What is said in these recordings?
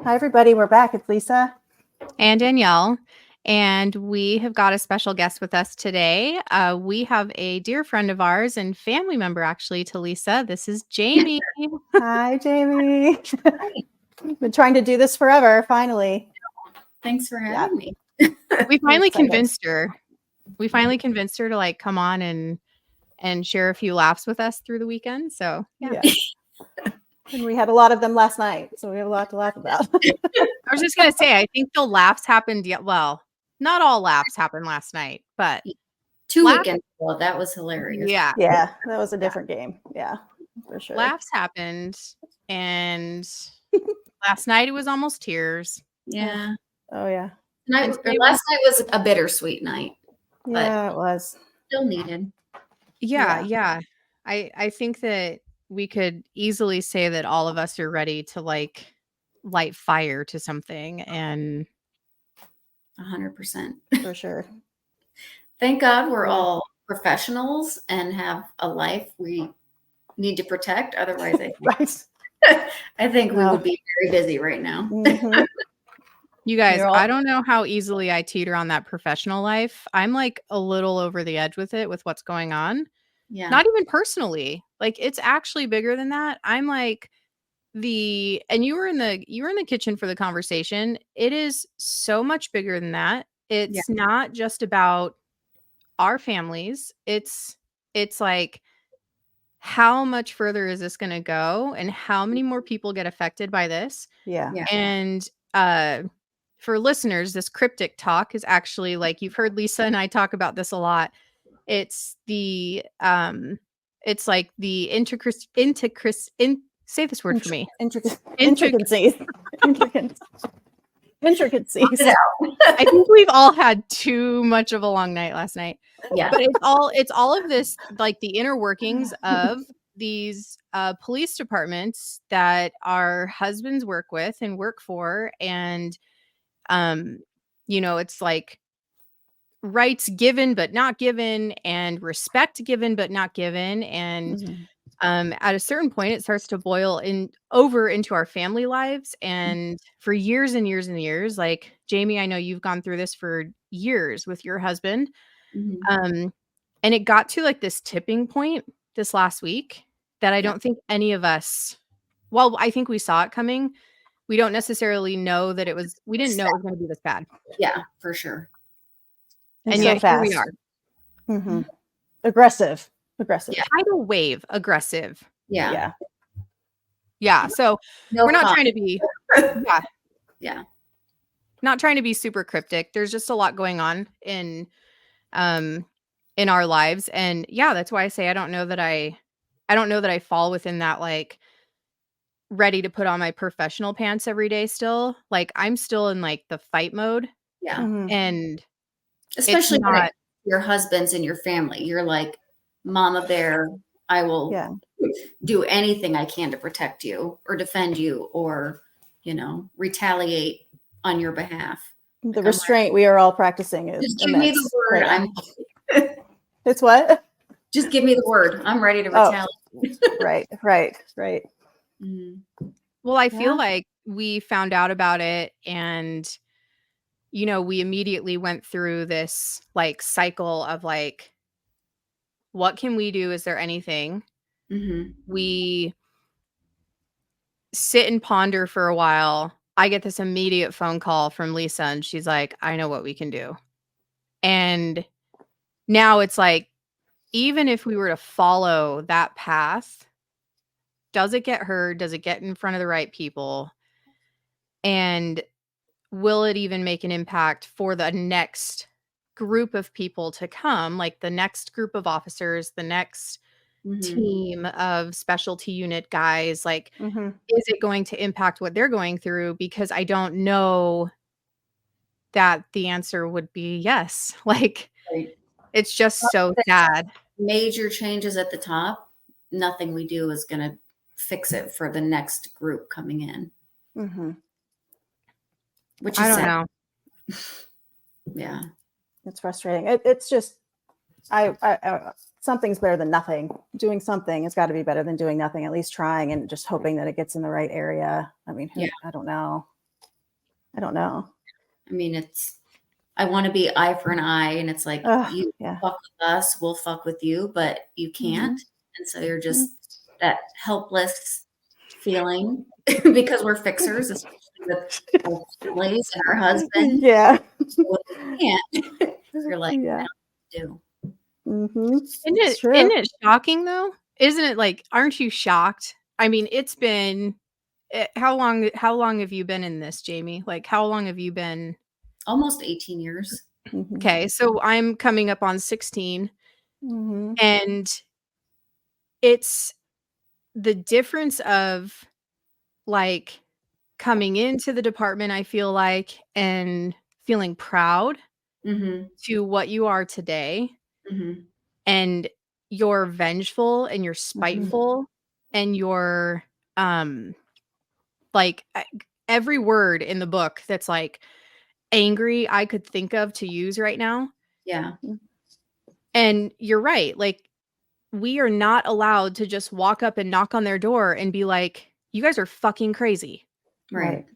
Hi, everybody. We're back. It's Lisa. And Danielle. And we have got a special guest with us today. We have a dear friend of ours and family member, actually, to Lisa. This is Jamie. Hi, Jamie. Been trying to do this forever, finally. Thanks for having me. We finally convinced her. We finally convinced her to like come on and share a few laughs with us through the weekend. So yeah. And we had a lot of them last night, so we have a lot to laugh about. I was just gonna say, I think the laughs happened. Well, not all laughs happened last night, but 2 weekends ago, that was hilarious. Yeah, that was a different game. Yeah, for sure. Laughs happened, and last night it was almost tears. Yeah. Oh yeah. Last night was a bittersweet night. Yeah, it was. Still needed. Yeah. I think that we could easily say that all of us are ready to like light fire to something, and 100%. For sure. Thank God we're all professionals and have a life we need to protect. Otherwise, I think we would be very busy right now. Mm-hmm. You guys, I don't know how easily I teeter on that professional life. I'm like a little over the edge with it, with what's going on. Yeah. Not even personally. Like it's actually bigger than that. I'm like and you were in the kitchen for the conversation. It is so much bigger than that. It's not just about our families. It's like, how much further is this going to go, and how many more people get affected by this? Yeah. And for listeners, this cryptic talk is actually, like, you've heard Lisa and I talk about this a lot. It's the it's like the say this word for me. Intricacies. Intricacies. I think we've all had too much of a long night last night. Yeah. But it's all of this, like the inner workings of these police departments that our husbands work with and work for. And, it's like rights given, but not given, and respect given, but not given. And at a certain point, it starts to boil over into our family lives. And for years and years and years, like Jamie, I know you've gone through this for years with your husband. And it got to like this tipping point this last week that I don't think any of us, well, I think we saw it coming. We don't necessarily know that we didn't know it was going to be this bad. Yeah, for sure. And yet here we are. Mm-hmm. Aggressive. Tidal wave aggressive. Yeah. So we're not trying to be not trying to be super cryptic. There's just a lot going on in our lives. And that's why I say I don't know that I fall within that, like, ready to put on my professional pants every day still. Like I'm still in like the fight mode. Yeah. And especially when your husband's in your family, you're like, Mama Bear, I will do anything I can to protect you or defend you or, retaliate on your behalf. The restraint we are all practicing is just give me the word. It's what? Just give me the word. I'm ready to retaliate. Right. Well, I feel like we found out about it, and we immediately went through this like cycle of like, what can we do? Is there anything? We sit and ponder for a while. I get this immediate phone call from Lisa, and she's like, I know what we can do. And now it's like, even if we were to follow that path, does it get heard? Does it get in front of the right people? And will it even make an impact for the next group of people to come? Like the next group of officers, the next team of specialty unit guys, like, is it going to impact what they're going through? Because I don't know that the answer would be yes. Like, it's just so sad. Major changes at the top, nothing we do is going to fix it for the next group coming in. Which is I don't know. Yeah. It's frustrating. It's just, I something's better than nothing. Doing something has got to be better than doing nothing, at least trying and just hoping that it gets in the right area. I mean, I don't know. I don't know. I mean, I want to be eye for an eye, and it's like, you Yeah. fuck with us, we'll fuck with you, but you can't. And so you're just that helpless feeling because we're fixers, especially with our families and our husband. Yeah. When we can't, you're like, Yeah. I don't know what to do. It's true. Isn't it shocking though? Isn't it like, aren't you shocked? I mean, it's been how long have you been in this, Jamie? Like, how long have you been? Almost 18 years. Okay, so I'm coming up on 16, Mhm. and it's the difference of like coming into the department, I feel like, and feeling proud Mm-hmm. to what you are today, Mm-hmm. and you're vengeful and you're spiteful and you're like every word in the book that's like angry I could think of to use right now. Yeah. And you're right. Like, we are not allowed to just walk up and knock on their door and be like, you guys are fucking crazy. Right.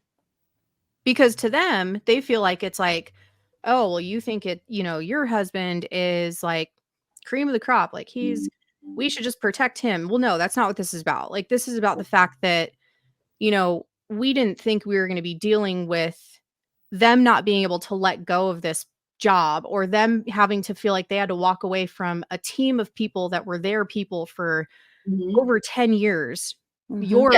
Because to them, they feel like it's like, oh, well, you think your husband is like cream of the crop. Like, we should just protect him. Well, no, that's not what this is about. Like, this is about the fact that, we didn't think we were going to be dealing with them not being able to let go of this job, or them having to feel like they had to walk away from a team of people that were their people for over 10 years. In your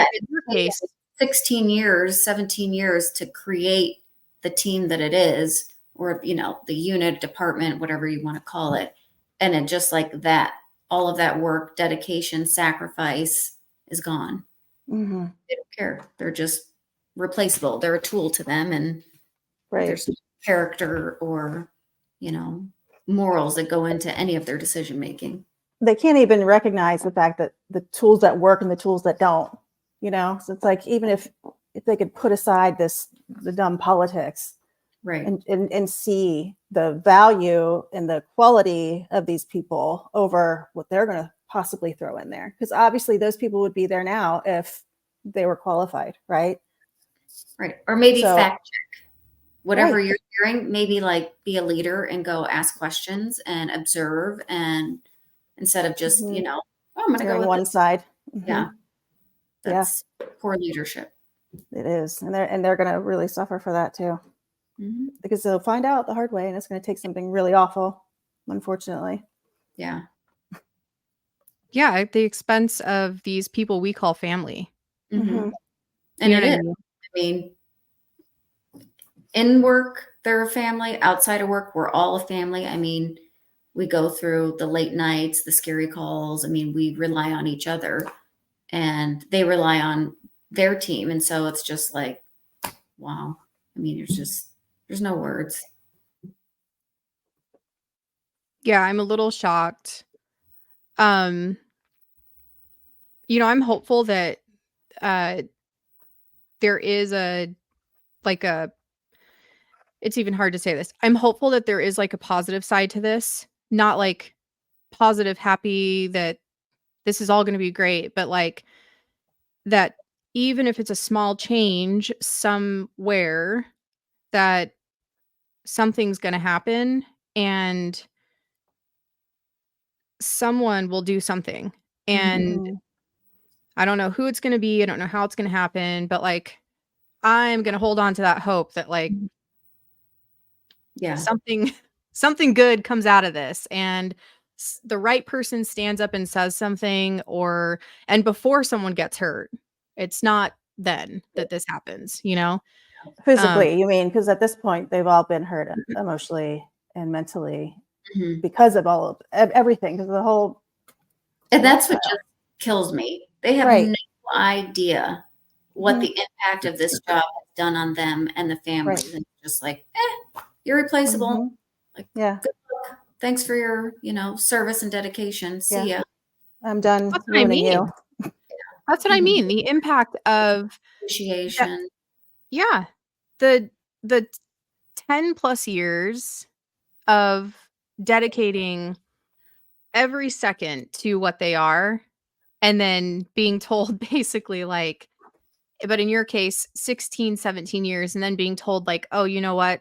case, 16 years, 17 years to create the team that it is, or, the unit, department, whatever you want to call it. And it just like that, all of that work, dedication, sacrifice is gone. They don't care. They're just replaceable. They're a tool to them. And there's no character or, morals that go into any of their decision making. They can't even recognize the fact that the tools that work and the tools that don't, so it's like, even if they could put aside the dumb politics, right, and see the value and the quality of these people over what they're going to possibly throw in there, because obviously those people would be there now if they were qualified, right? Or maybe fact check whatever you're hearing. Maybe like be a leader and go ask questions and observe, and instead of just I'm going to go with one side. Yeah, that's poor leadership. It is, and they're going to really suffer for that too, because they'll find out the hard way, and it's going to take something really awful, unfortunately. Yeah, at the expense of these people we call family. And it is. I mean, in work, they're a family. Outside of work, we're all a family. I mean, we go through the late nights, the scary calls. I mean, we rely on each other, and they rely on their team. And so it's just like, wow. I mean, there's no words. Yeah, I'm a little shocked. I'm hopeful that there is it's even hard to say this. I'm hopeful that there is like a positive side to this, not like positive, happy that this is all going to be great, but like that even if it's a small change somewhere, that something's going to happen and someone will do something. And I don't know who it's going to be. I don't know how it's going to happen, but like, I'm going to hold on to that hope that like, something good comes out of this, and the right person stands up and says something, and before someone gets hurt. It's not then that this happens, physically, you mean, because at this point they've all been hurt emotionally and mentally because of all of everything, because the whole, and that's what just kills me. They have no idea what the impact of this job has done on them and the families. And just like, you're replaceable. Like, good luck. Thanks for your, service and dedication. See ya. I'm done ruining you. That's what I mean. The impact of appreciation. The 10 plus years of dedicating every second to what they are, and then being told basically like, but in your case, 16, 17 years, and then being told like, oh, you know what?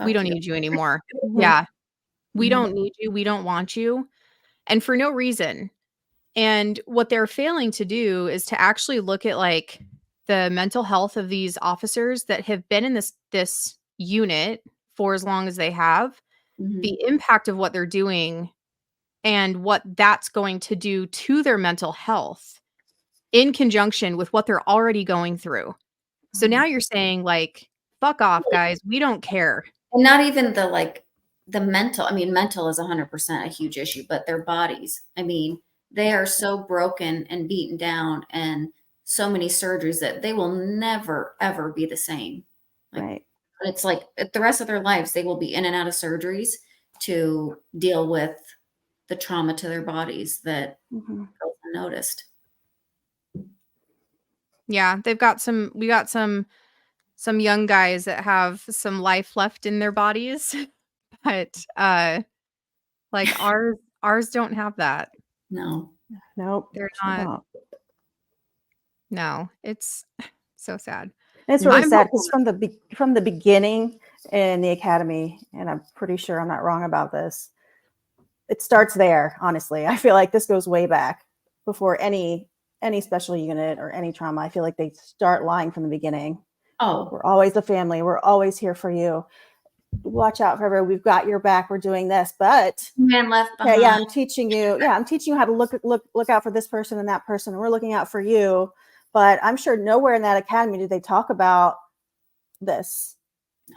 We Fuck don't you. need you anymore. Mhm. Yeah. We Mhm. don't need you. We don't want you. And for no reason. And what they're failing to do is to actually look at like the mental health of these officers that have been in this unit for as long as they have, Mhm. the impact of what they're doing and what that's going to do to their mental health in conjunction with what they're already going through. So now you're saying like, fuck off, guys. We don't care. And not even the mental. I mean, mental is 100% a huge issue, but their bodies. I mean, they are so broken and beaten down and so many surgeries that they will never, ever be the same. Like, Right. it's like the rest of their lives, they will be in and out of surgeries to deal with the trauma to their bodies that Mhm. goes unnoticed. Yeah, we got some young guys that have some life left in their bodies, but like ours don't have that. No. Nope. They're Sure not. don't. No, it's so sad. And it's really I'm sad hopeful. because from the beginning in the academy, and I'm pretty sure I'm not wrong about this, it starts there. Honestly, I feel like this goes way back before any special unit or any trauma. I feel like they start lying from the beginning. Oh, We're always a family. We're always here for you. Watch out for everyone. We've got your back. We're doing this, but man left yeah, behind. yeah, I'm teaching you how to look out for this person and that person. And we're looking out for you. But I'm sure nowhere in that academy do they talk about this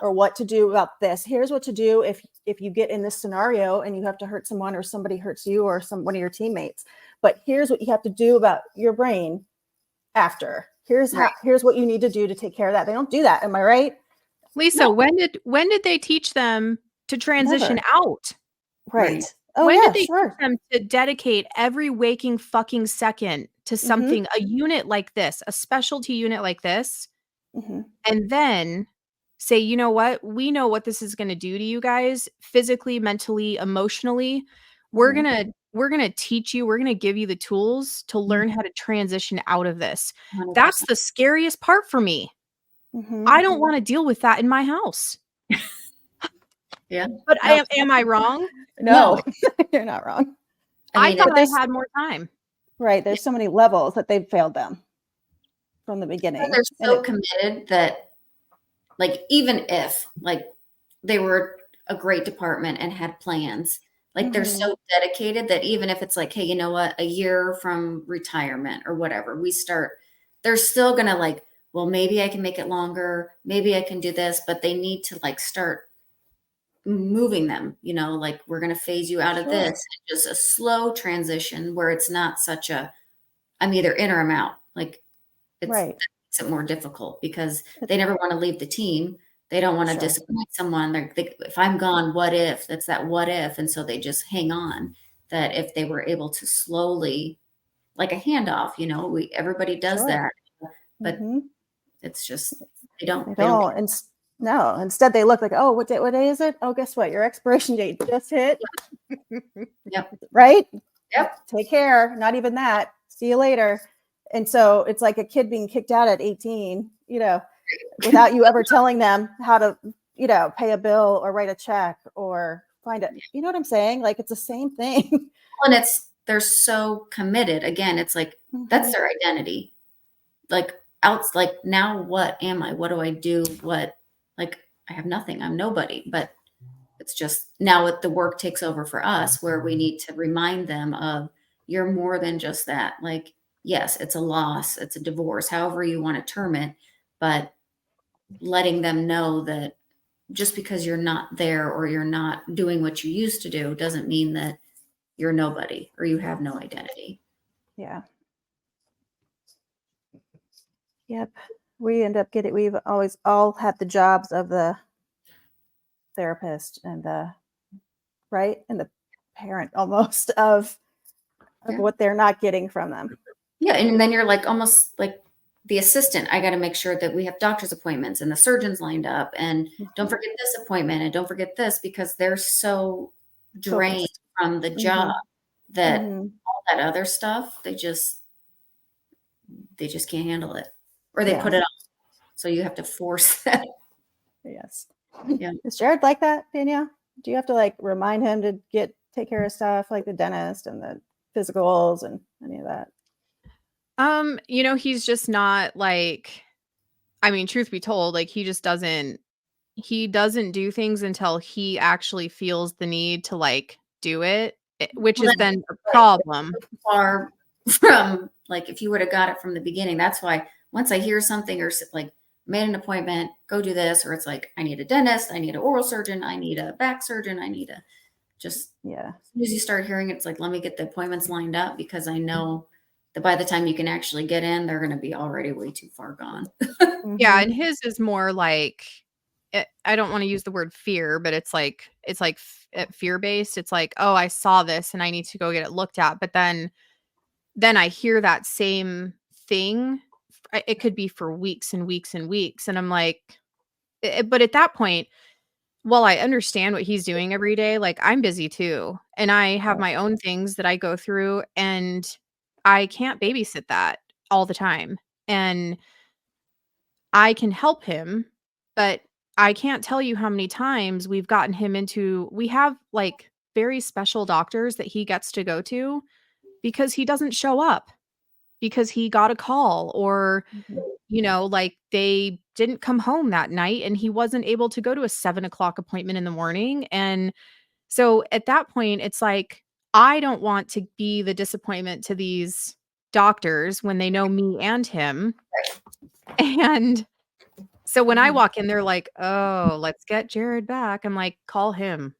or what to do about this. Here's what to do if you get in this scenario and you have to hurt someone or somebody hurts you or one of your teammates. But here's what you have to do about your brain after. Here's what you need to do to take care of that. They don't do that. Am I right? Lisa, No. when did they teach them to transition Never. out? Right. Right. Oh When yeah, did they sure. teach them to dedicate every waking fucking second to something, a unit like this, a specialty unit like this, Mm-hmm. and then say, you know what? We know what this is going to do to you guys physically, mentally, emotionally. We're Mm-hmm. going to teach you, we're going to give you the tools to learn how to transition out of this. 100%. That's the scariest part for me. Mm-hmm. I don't want to deal with that in my house. Yeah. But No. am I wrong? No, you're not wrong. I mean, thought I had more time. Right. There's so many levels that they've failed them from the beginning. they're And so committed that, like, even if like they were a great department and had plans, like they're Mhm. so dedicated that even if it's like, hey, you know what, a year from retirement or whatever, they're still gonna like, well, maybe I can make it longer, maybe I can do this, but they need to like start moving them, like we're gonna phase you out of this, Sure. and just a slow transition where it's not such a I'm either in or I'm out. Like that Right. makes it more difficult because they never want to leave the team. They don't want to Sure. disappoint someone. If I'm gone, what if? That's that what if. And so they just hang on. That if they were able to slowly, like a handoff, everybody does Sure. that, but Mm-hmm. it's just They they don't. don't. No. Instead, they look like, oh, what day is it? Oh, guess what? Your expiration date just hit. Yep. Right? Yep. Take care. Not even that. See you later. And so it's like a kid being kicked out at 18, without you ever telling them how to, pay a bill or write a check or find it. You know what I'm saying? Like it's the same thing. And they're so committed. Again, it's like that's their identity. Like now what am I? What do I do? Like I have nothing. I'm nobody. But it's just now the work takes over for us where we need to remind them of you're more than just that. Like, yes, it's a loss, it's a divorce, however you want to term it, but letting them know that just because you're not there or you're not doing what you used to do doesn't mean that you're nobody or you have no identity. Yeah. Yep. We've always all had the jobs of the therapist and the parent almost of Yeah. what they're not getting from them. Yeah. And then you're like almost like the assistant. I got to make sure that we have doctor's appointments and the surgeon's lined up and don't forget this appointment and don't forget this because they're so drained Focused. from the job that Mhm. all that other stuff, they just can't handle it. or they put it off. So you have to force that. Yes. Yeah. Is Jared like that, Danielle? Do you have to like remind him to take care of stuff like the dentist and the physicals and any of that? He's just not like, I mean, truth be told, like he doesn't do things until he actually feels the need to like do it, which is then a problem. Far from like if you would have got it from the beginning. That's why once I hear something or like made an appointment, go do this, or it's like I need a dentist, I need an oral surgeon, I need a back surgeon, I need a just Yeah. As soon as you start hearing it, it's like let me get the appointments lined up because I know that by the time you can actually get in, they're going to be already way too far gone. Yeah, and his is more like I don't want to use the word fear, but it's like fear based. It's like, oh, I saw this and I need to go get it looked at. But then I hear that same thing. It could be for weeks and weeks and weeks, and I'm like, but at that point, while I understand what he's doing every day, like I'm busy too, and I have my own things that I go through, and I can't babysit that all the time, and I can help him, but I can't tell you how many times we've gotten him into we have, like, very special doctors that he gets to go to because he doesn't show up, because he got a call or, like, they didn't come home that night and he wasn't able to go to a 7 o'clock appointment in the morning, and so at that point, it's like, I don't want to be the disappointment to these doctors when they know me and him, and so when I walk in, they're like, "Oh, let's get Jared back." I'm like, "Call him."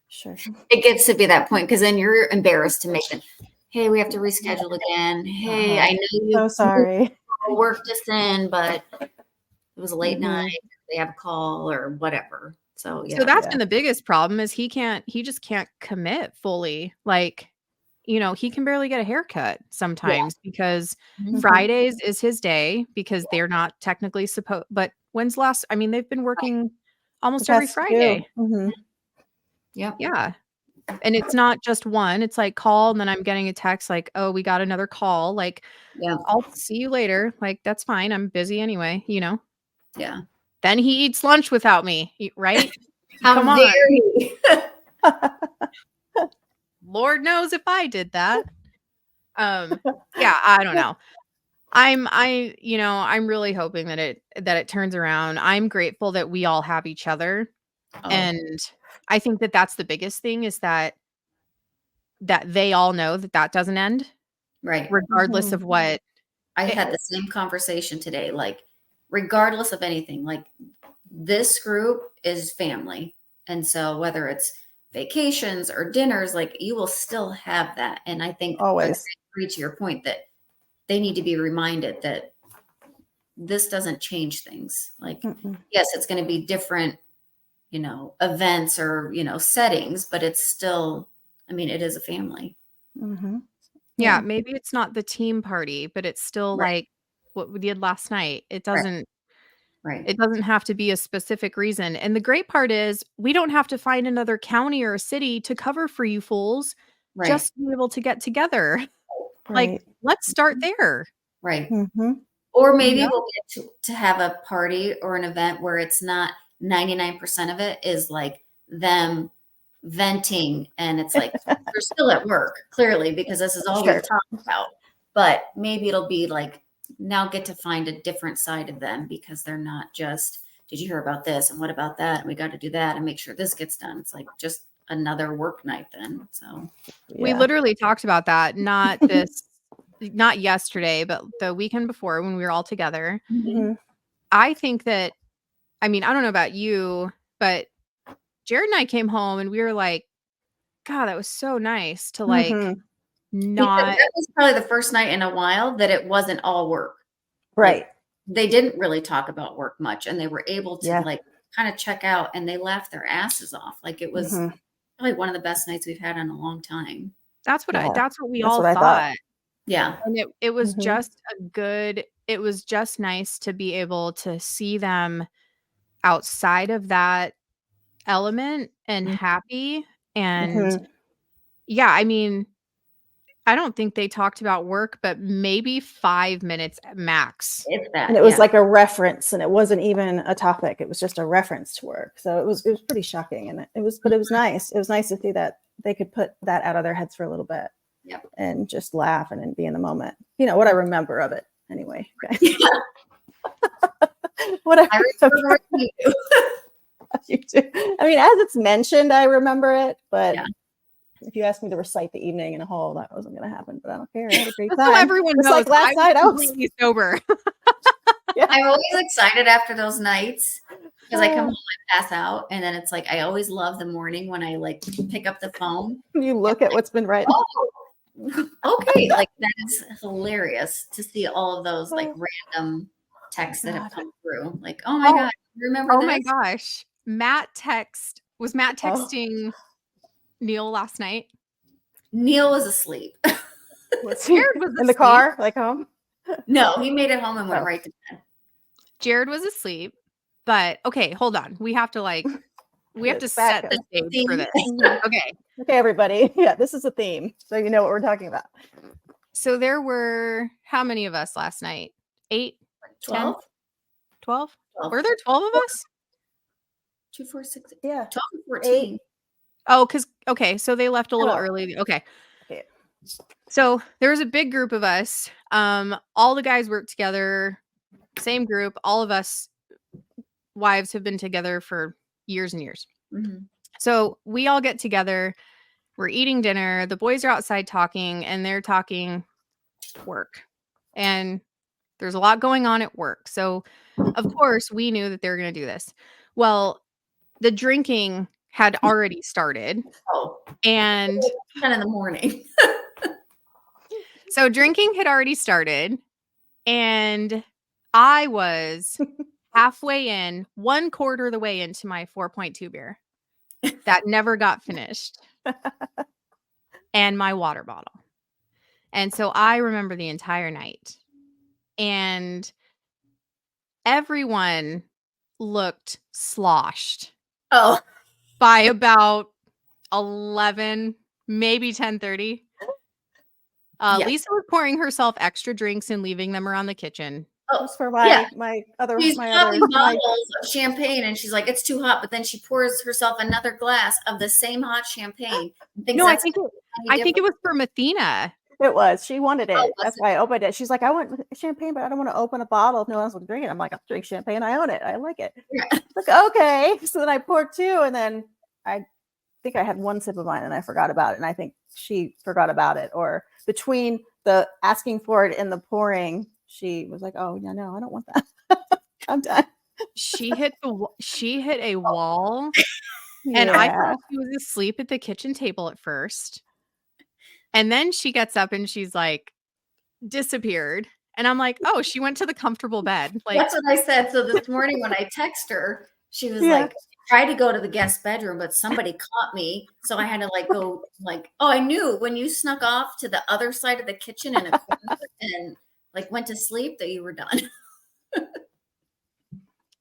Sure. It gets to be that point because then you're embarrassed to make them. Hey, we have to reschedule again. Hey, I know you So sorry. worked us in, but it was a late night. They have a call or whatever. So yeah. So that's been the biggest problem is he just can't commit fully. Like, he can barely get a haircut sometimes because Fridays is his day because they're not technically supposed, but they've been working almost every Friday. Yep. Yeah. And it's not just one, it's like call and then I'm getting a text like, "Oh, we got another call." Like, Yeah. "I'll see you later." Like, "That's fine. I'm busy anyway," Yeah. Then he eats lunch without me, right? How Come on. dare he? Lord knows if I did that. Yeah, I don't know. I'm really hoping that it turns around. I'm grateful that we all have each other. Oh, And I think that that's the biggest thing is that they all know that that doesn't end right. regardless of what I had the same conversation today. Like, regardless of anything, like this group is family. And so whether it's vacations or dinners, like you will still have that. And I think Always. I agree to your point that they need to be reminded that this doesn't change things. Like, yes, it's going to be different, events or, settings, but it's still, it is a family. Yeah, maybe it's not the team party, but it's still like what we did last night. It doesn't It doesn't have to be a specific reason. And the great part is we don't have to find another county or a city to cover for you fools just to be able to get together. Like, let's start there. Right. Or maybe we'll get to have a party or an event where it's not 99% of it is like them venting and it's like they're still at work, clearly, because this is all we've talked about. But maybe it'll be like now get to find a different side of them because they're not just, did you hear about this? And what about that? And we got to do that and make sure this gets done. It's like just another work night then. So we literally talked about that, not yesterday, but the weekend before when we were all together. I think that, I don't know about you, but Jared and I came home and we were like, God, that was so nice to like not. That was probably the first night in a while that it wasn't all work. Right. Like, they didn't really talk about work much and they were able to like kind of check out and they laughed their asses off. Like it was probably one of the best nights we've had in a long time. That's what we all thought. Yeah. And it was just it was just nice to be able to see them outside of that element and happy. And yeah, I don't think they talked about work, but maybe 5 minutes at max. If that, And it was yeah. like a reference, and it wasn't even a topic. It was just a reference to work. So it was pretty shocking, and it was nice. It was nice to see that they could put that out of their heads for a little bit. Yep. And just laugh and then be in the moment. You know what I remember of it anyway. Yeah. What I remember what you do. you do. I mean, as it's mentioned, I remember it, but Yeah. if you asked me to recite the evening in a whole, that wasn't going to happen. But I don't care. I had a great So time. everyone Just knows like last night, I was completely sober. I'm always excited after those nights because I come home, I pass out, and then it's like I always love the morning when I like pick up the phone. You look at what's been written. Oh, okay. Like that is hilarious to see all of those like random texts that have come through. Like, oh my God, remember Oh this? my gosh. Was Matt texting Neil last night? Neil was asleep. Jared was in the asleep. car, like home. No, he made it home and went right to bed. Jared was asleep, but okay, hold on. We have to set the stage for this. Okay. Okay, everybody. Yeah, this is a theme. So you know what we're talking about. So there were how many of us last night? 8, 12? 12? 12. Were there 12 of us? 2, 4, 6, Yeah. 12 and 14. Oh, okay, so they left a little early. Okay. So there was a big group of us. All the guys worked together, same group. All of us wives have been together for years and years. Mm-hmm. So we all get together. We're eating dinner. The boys are outside talking, and they're talking work. And there's a lot going on at work. So, of course, we knew that they were going to do this. Well, the drinking had already started. Oh, and 10 in the morning. So drinking had already started, and I was halfway in, 1/4 of the way into my 4.2 beer that never got finished, and my water bottle. And so I remember the entire night, and everyone looked sloshed. Oh, by about 11, maybe 10:30. Yes. Lisa was pouring herself extra drinks and leaving them around the kitchen. Oh, Just for my other she's my popping other bottles of champagne, and she's like, "It's too hot." But then she pours herself another glass of the same hot champagne. No, I think it was for Mathena. It was. She wanted it. Oh, That's why I opened it. She's like, I want champagne, but I don't want to open a bottle if no one else will drink it. I'm like, I'll drink champagne. I own it. I like it. Yeah. Like, okay. So then I poured 2, and then I think I had 1 sip of mine, and I forgot about it. And I think she forgot about it. Or between the asking for it and the pouring, she was like, oh, yeah, no, I don't want that. I'm done. She hit a wall. And I thought she was asleep at the kitchen table at first. And then she gets up and she's like disappeared. And I'm like, oh, she went to the comfortable bed. Like, that's what I said. So this morning when I text her, she was like, tried to go to the guest bedroom, but somebody caught me. So I had to like go like, oh, I knew when you snuck off to the other side of the kitchen in a corner and like went to sleep that you were done.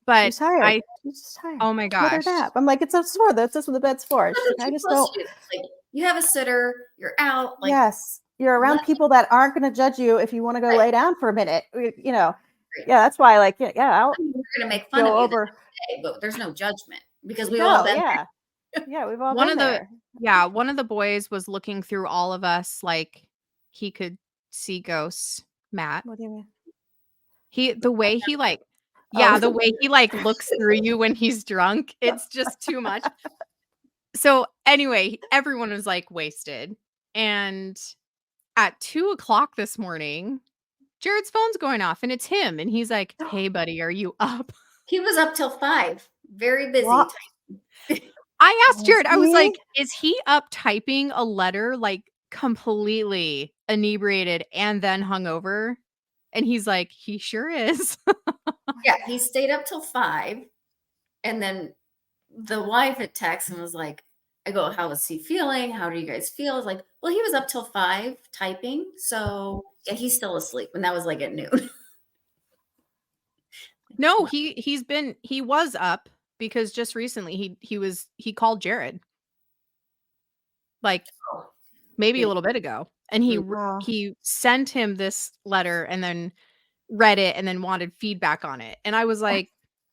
But she's tired. She's tired. Oh my gosh. I'm like, it's for that's what the bed's for. I just don't. Like, you have a sitter, you're out. Like, yes, you're around people that aren't going to judge you if you want to go lay down for a minute. You know, yeah, that's why. Like, we're going to make fun of you today, but there's no judgment because we've all been there. Yeah, we've all been there. One of the boys was looking through all of us like he could see ghosts. Matt. What do you mean? The way he looks through you when he's drunk, it's just too much. So anyway, everyone was like wasted. And at 2:00 this morning, Jared's phone's going off and it's him. And he's like, hey buddy, are you up? He was up till 5. Very busy. I asked Jared, I was like, is he up typing a letter like completely inebriated and then hungover? And he's like, he sure is. Yeah, he stayed up till 5. And then the wife had texted and was like, I go, how is he feeling? How do you guys feel? I was like, well, he was up till 5 typing. So yeah, he's still asleep. And that was like at noon. No, he was up because just recently he called Jared. Like maybe a little bit ago. And Wow. he sent him this letter and then read it and then wanted feedback on it. And I was like,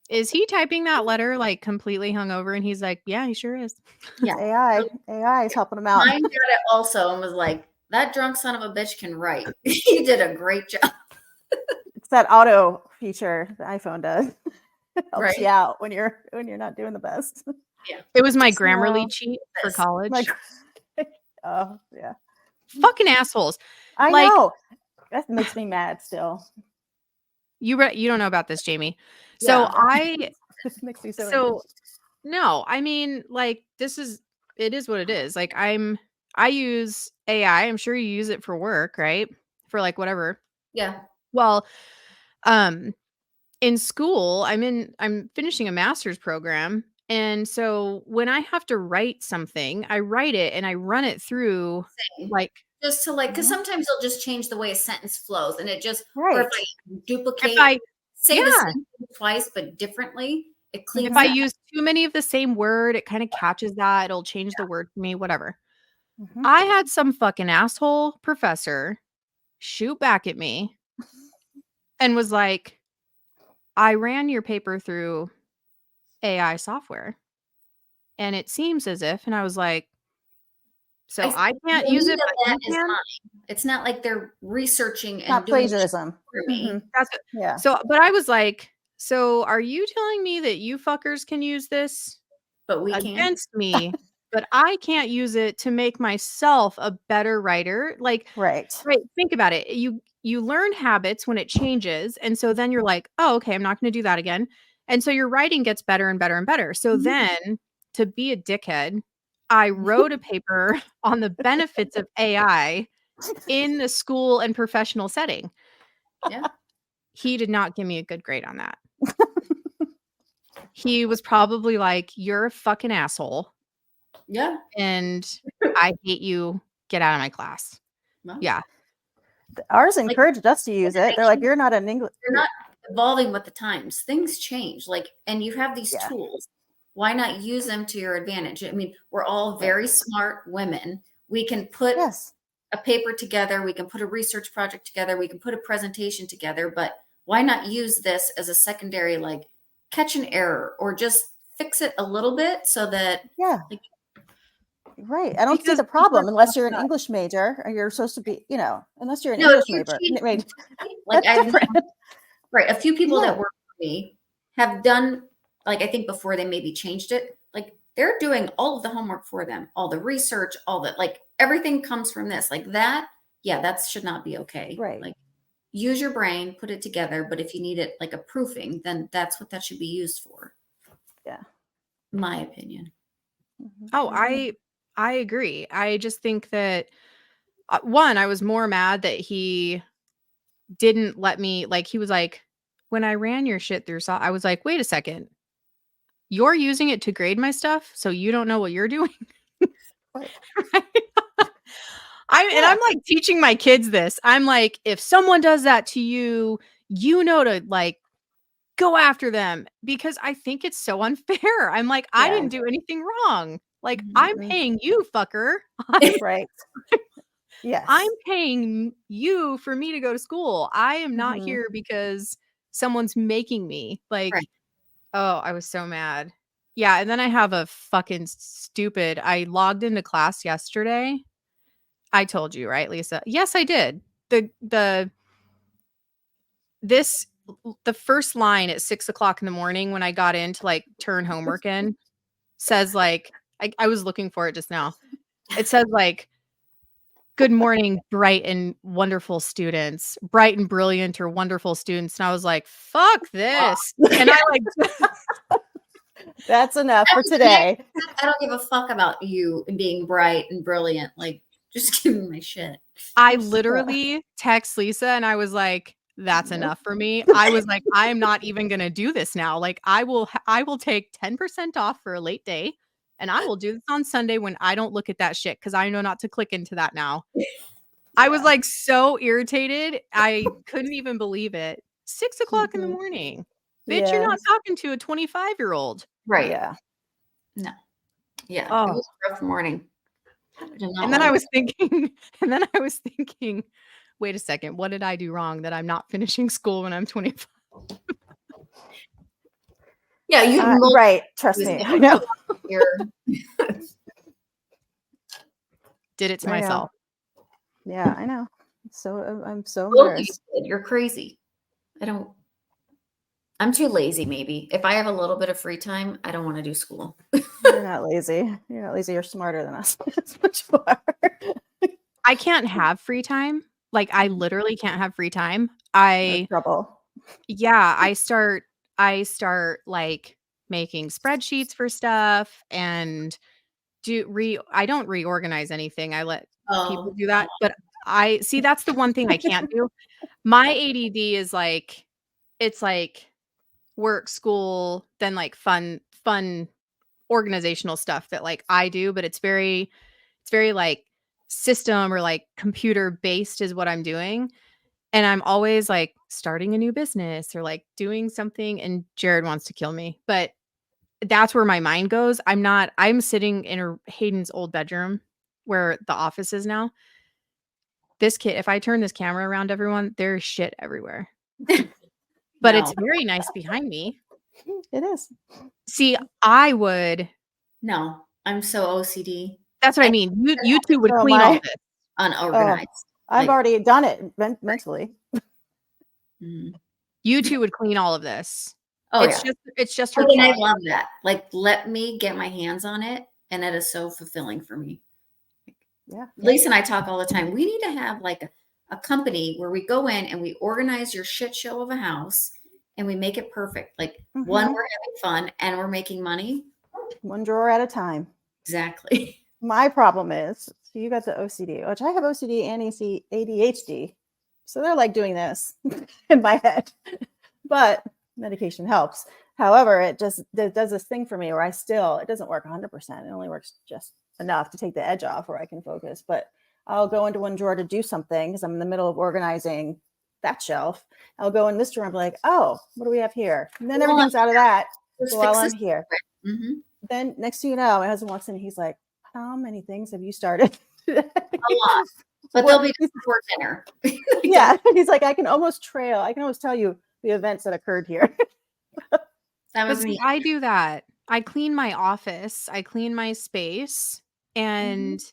is he typing that letter like completely hungover? And he's like, yeah, he sure is. Yeah. AI is helping them out. Mine got it also and was like, that drunk son of a bitch can write. You did a great job. It's that auto feature the iPhone does. It helps Right. you out when you're not doing the best. Yeah. It was my Just Grammarly now. cheat for This. college. Like, oh yeah. Fucking assholes. I Like- know. That makes me mad still. You don't know about this, Jamie. So Yeah. This makes me so angry. so no, I mean, like, it is what it is. Like, I use AI. I'm sure you use it for work, right? For like whatever. Yeah. Well, in school, I'm finishing a master's program. And so when I have to write something, I write it and I run it through Same. like Just to like, because Mhm. sometimes they'll just change the way a sentence flows, and it just or Right. if I duplicate, if I say the yeah. same thing twice but differently, it cleans if it I up. use too many of the same word, it kind of catches that. It'll change the word for me, whatever. Mhm. I had some fucking asshole professor shoot back at me and was like, I ran your paper through AI software. And it seems as if, and I was like, so I can't The use meat it, of but that you is can? mine. It's not like they're researching and Not doing shit plagiarism. for me. Mhm. That's it. Yeah. So, but I was like, so are you telling me that you fuckers can use this But we can. against me, but I can't use it to make myself a better writer? Like, Right. right, think about it. You learn habits when it changes, and so then you're like, oh, okay, I'm not going to do that again. And so your writing gets better and better and better. So Mhm. then, to be a dickhead, I wrote a paper on the benefits of AI in the school and professional setting. Yeah. He did not give me a good grade on that. He was probably like, "You're a fucking asshole, Yeah. and I hate you. Get out of my class." Well, Yeah. Ours encouraged us to use it. They're like, you're not an English. you're not evolving with the times. Things change. Like, and you have these Yeah. tools. Why not use them to your advantage? I mean, we're all very smart women. We can put Yes. a paper together. We can put a research project together. We can put a presentation together. But why not use this as a secondary, like, catch an error or just fix it a little bit so that Yeah. like, Right. I don't see Because the people problem are unless you're an fucked up. English major or you're supposed to be, unless you're an no, if English you major. change, Right. like That's I've different. known, right, a few people Yeah. that work for me have done, like, I think before they maybe changed it, like they're doing all of the homework for them, all the research, all that, like everything comes from this, like that. Yeah, that should not be okay. Right. Like, use your brain, put it together. But if you need it like a proofing, then that's what that should be used for. Yeah. My opinion. Mhm. Oh, I agree. I just think that one, I was more mad that he didn't let me. Like, he was like, when I ran your shit through, I was like, wait a second, you're using it to grade my stuff, so you don't know what you're doing. Right. And I'm like teaching my kids this. I'm like, if someone does that to you, you know to like go after them, because I think it's so unfair. I'm like, I Yeah. didn't do anything wrong. Like, Mhm. I'm Mhm. paying you, fucker. Right. Yes. I'm paying you for me to go to school. I am not Mhm. here because someone's making me. Like, Right. oh, I was so mad. Yeah, and then I have a fucking stupid. I logged into class yesterday. I told you, right, Lisa? Yes, I did. The this the first line at 6:00 in the morning when I got in to like turn homework in says like I was looking for it just now. It says like, good morning, bright and wonderful students, bright and brilliant or wonderful students. And I was like, fuck this. And I like That's enough for That's the today. I don't give a fuck about you and being bright and brilliant. Like, just give me my shit. I literally text Lisa and I was like, that's Nope. enough for me. I was like, I am not even going to do this now. Like, I will take 10% off for a late day, and I will do this on Sunday when I don't look at that shit, because I know not to click into that now. I was like so irritated. I couldn't even believe it. 6:00 in the Mhm. morning. Bitch, you're not talking to a 25-year-old. Right. Yeah. No. Yeah. It Oh, was a rough morning. And then I was thinking, wait a second, what did I do wrong that I'm not finishing school when I'm 25? Yeah, you right. Trust me. I know. Did it to myself. Yeah, I know. So I'm so embarrassed. You're crazy. I'm too lazy, maybe. If I have a little bit of free time, I don't want to do school. You're not lazy. You're not lazy. You're smarter than us. That's what you are. I can't have free time. Like, I literally can't have free time. No trouble. Yeah, I start like making spreadsheets for stuff and I don't reorganize anything. I let people do that. But I see that's the one thing I can't do. My ADD is like, it's like work, school, then like fun organizational stuff that like I do, but it's very like system or like computer based is what I'm doing. And I'm always like starting a new business or like doing something, and Jared wants to kill me. But that's where my mind goes. I'm sitting in Hayden's old bedroom where the office is now. This kid, if I turn this camera around everyone, there's shit everywhere. But it's very nice behind me. It is. See, I would. No, I'm so OCD. That's what I mean. You two would clean all this. Unorganized. I've already done it mentally. You two would clean all of this. Oh, it's just her. And I love that. Like, let me get my hands on it, and it is so fulfilling for me. Yeah. Lisa and I talk all the time. We need to have like a company where we go in and we organize your shit show of a house and we make it perfect. Like, one, we're having fun and we're making money. One drawer at a time. Exactly. My problem is, so you got the OCD, which I have OCD and ADHD. So they're like doing this in my head, but medication helps. However, it does this thing for me where it doesn't work 100%. It only works just enough to take the edge off where I can focus. But I'll go into one drawer to do something because I'm in the middle of organizing that shelf. I'll go in this drawer and be like, oh, what do we have here? And then everything's out of that while I'm here. Mm-hmm. Then next thing you know, my husband walks in and he's like, how many things have you started today? A lot. But they'll be before dinner. Yeah. He's like, I can almost tell you the events that occurred here. That was me. I do that. I clean my office. I clean my space. And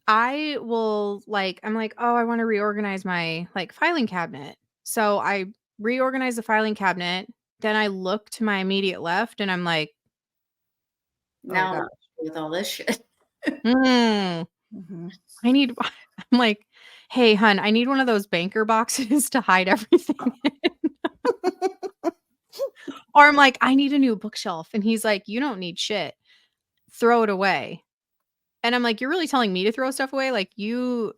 I will I'm like, oh, I want to reorganize my filing cabinet. So I reorganize the filing cabinet. Then I look to my immediate left and I'm like, now with all this shit. I'm like, hey, hun, I need one of those banker boxes to hide everything in. Or I'm like, I need a new bookshelf. And he's like, you don't need shit. Throw it away. And I'm like, you're really telling me to throw stuff away? Like you're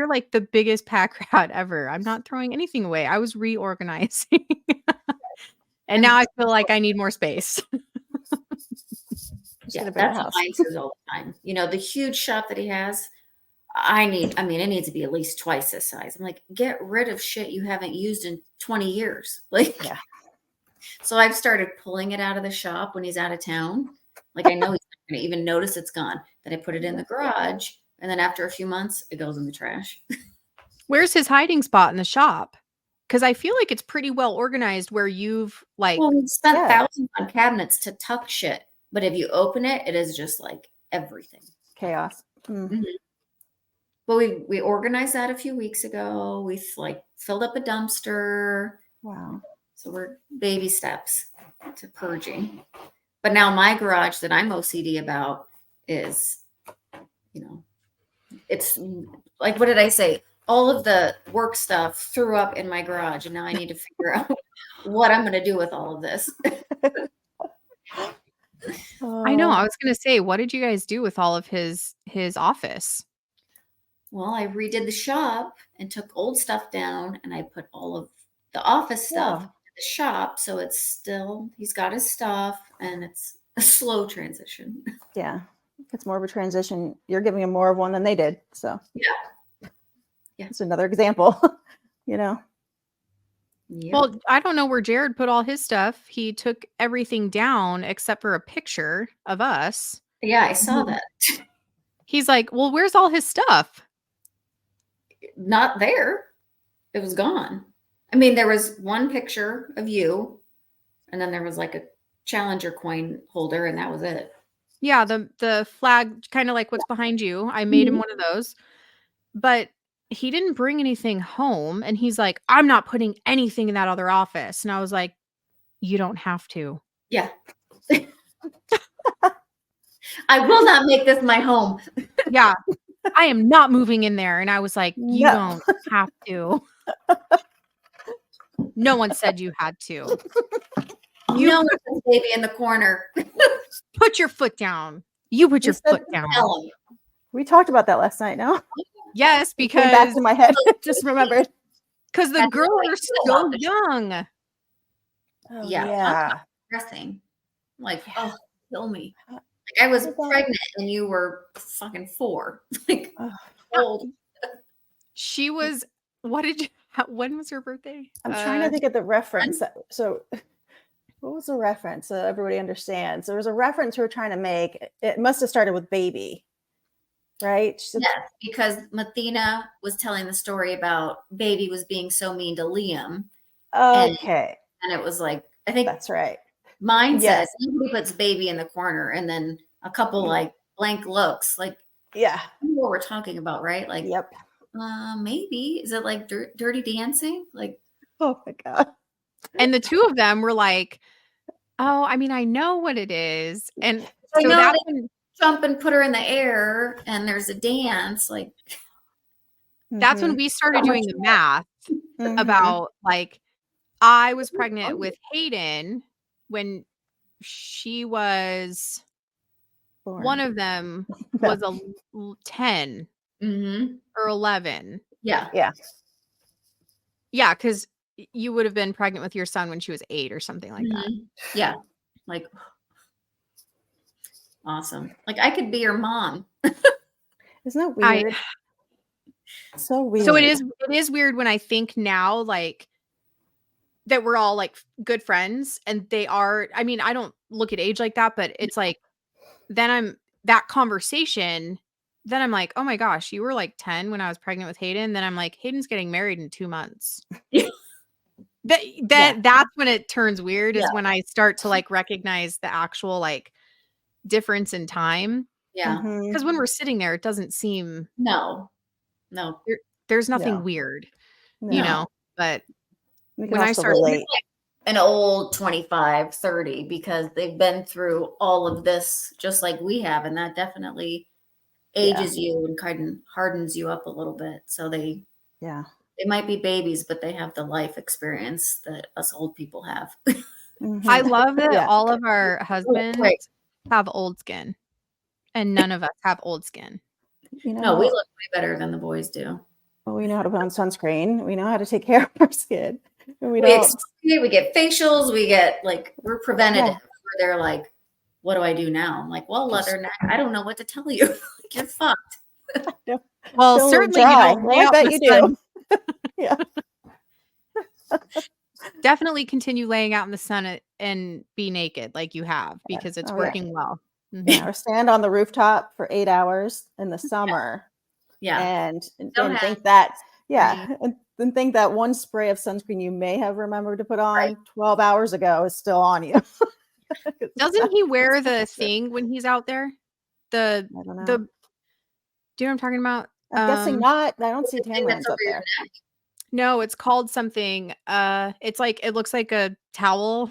like the biggest pack rat ever. I'm not throwing anything away. I was reorganizing. And now I feel like I need more space. Yeah, that's what mine says all the time. You know, the huge shop that he has, it needs to be at least twice this size. I'm like, get rid of shit you haven't used in 20 years. So I've started pulling it out of the shop when he's out of town. Like, I know he's not going to even notice it's gone. Then I put it in the garage. And then after a few months, it goes in the trash. Where's his hiding spot in the shop? Because I feel like it's pretty well organized where you've we've spent thousands on cabinets to tuck shit. But if you open it, it is just like everything. Chaos. Mm-hmm. But we organized that a few weeks ago. We filled up a dumpster. Wow. So we're baby steps to purging. But now my garage that I'm OCD about is, it's like, what did I say? All of the work stuff threw up in my garage. And now I need to figure out what I'm going to do with all of this. I know. I was going to say, what did you guys do with all of his office? Well, I redid the shop and took old stuff down, and I put all of the office stuff in the shop. So he's got his stuff, and it's a slow transition. Yeah. It's more of a transition. You're giving him more of one than they did. So yeah. It's another example, Yeah. Well, I don't know where Jared put all his stuff. He took everything down except for a picture of us. Yeah, I saw that. He's like, well, where's all his stuff? Not there. It was gone. I mean, there was one picture of you, and then there was like a Challenger coin holder, and that was it. Yeah, the flag, kind of like what's behind you. I made him one of those. But he didn't bring anything home. And he's like, I'm not putting anything in that other office. And I was like, you don't have to. Yeah. I will not make this my home. Yeah. I am not moving in there. And I was like, you No. don't have to. No one said you had to. No one puts baby in the corner. Put your foot down. You put your foot down. We talked about that last night, no? Yes, It came back because to my head. Just remembered. the girls are so young. Oh, Yeah. yeah. Depressing. Like, oh, kill me. Like I was pregnant and you were fucking 4. Like old. She was, when was her birthday? I'm trying to think of the reference. So what was the reference so everybody understands? There was a reference we were trying to make. It must have started with baby, right? Yes, because Mathena was telling the story about baby was being so mean to Liam. Okay. And it was like, I think that's right. Mine says nobody puts baby in the corner, and then a couple like blank looks. Like, yeah, you know what we're talking about, right? Like, yep. Maybe is it like Dirty Dancing? Like, oh my god. And the two of them were like, "Oh, I mean, I know what it is," and so that's when jump and put her in the air, and there's a dance. Like, that's when we started doing the math about like I was pregnant with Hayden when she was one of them was a 10 or 11. Yeah, because you would have been pregnant with your son when she was 8 or something like that. Yeah, like awesome. Like I could be your mom. Isn't that weird? So weird. So it is weird when I think now, like, that we're all like good friends and they are, I mean, I don't look at age like that, but it's like, then that conversation, then I'm like, oh my gosh, you were like 10 when I was pregnant with Hayden. Then I'm like, Hayden's getting married in 2 months. That's when it turns weird is when I start to like recognize the actual like difference in time. Yeah. Because when we're sitting there, it doesn't seem no. There's nothing weird, you know, but when I start like an old 25, 30, because they've been through all of this just like we have. And that definitely ages you and kind of hardens you up a little bit. So they might be babies, but they have the life experience that us old people have. I love that all of our husbands have old skin and none of us have old skin. You know, no, we look way better than the boys do. Well, we know how to put on sunscreen. We know how to take care of our skin. And we get facials. We get like, we're preventative. They're like, what do I do now? I'm like, well, Leatherneck, I don't know what to tell you. Like, you're fucked. Well, certainly you don't lay out in the sun. Yeah. Definitely continue laying out in the sun and be naked like you have because it's working well. Yeah, or stand on the rooftop for 8 hours in the summer. And think that, and think that one spray of sunscreen you may have remembered to put on 12 hours ago is still on you. Doesn't he wear the thing when he's out there? I don't know. Do you know what I'm talking about? I'm guessing not. I don't see tan lines up there. No, it's called something. It's like it looks like a towel.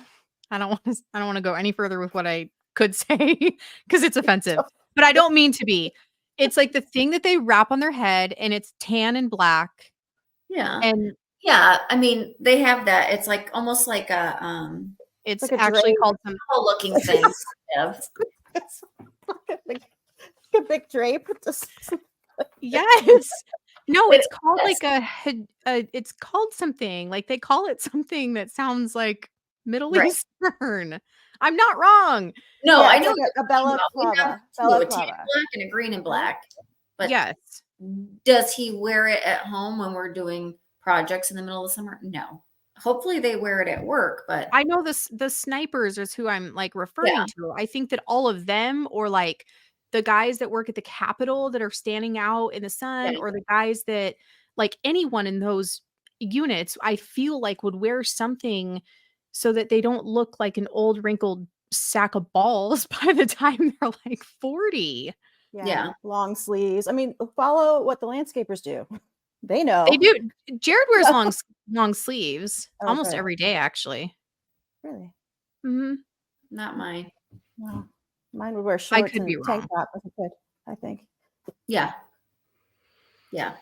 I don't want to go any further with what I could say because it's offensive. But I don't mean to be. It's like the thing that they wrap on their head and it's tan and black. Yeah. And I mean, they have that. It's like almost like a it's like actually called some looking thing. It's like a big drape. Yes. No, it's called like it's called something. Like they call it something that sounds like Middle Eastern. I'm not wrong. No, I know like a balaclava. A tan black and a green and black. But yes. Does he wear it at home when we're doing projects in the middle of the summer? No. Hopefully they wear it at work, but I know the snipers is who I'm like referring to. I think that all of them or like the guys that work at the Capitol that are standing out in the sun, or the guys that, like, anyone in those units, I feel like would wear something so that they don't look like an old wrinkled sack of balls by the time they're like 40. Yeah. Long sleeves. I mean, follow what the landscapers do. They know. They do. Jared wears long sleeves almost Okay. every day, actually. Really? Mm-hmm. Not mine. No. Mine would wear shorts could and be tank wrong. top if he could, I think. Yeah. Yeah.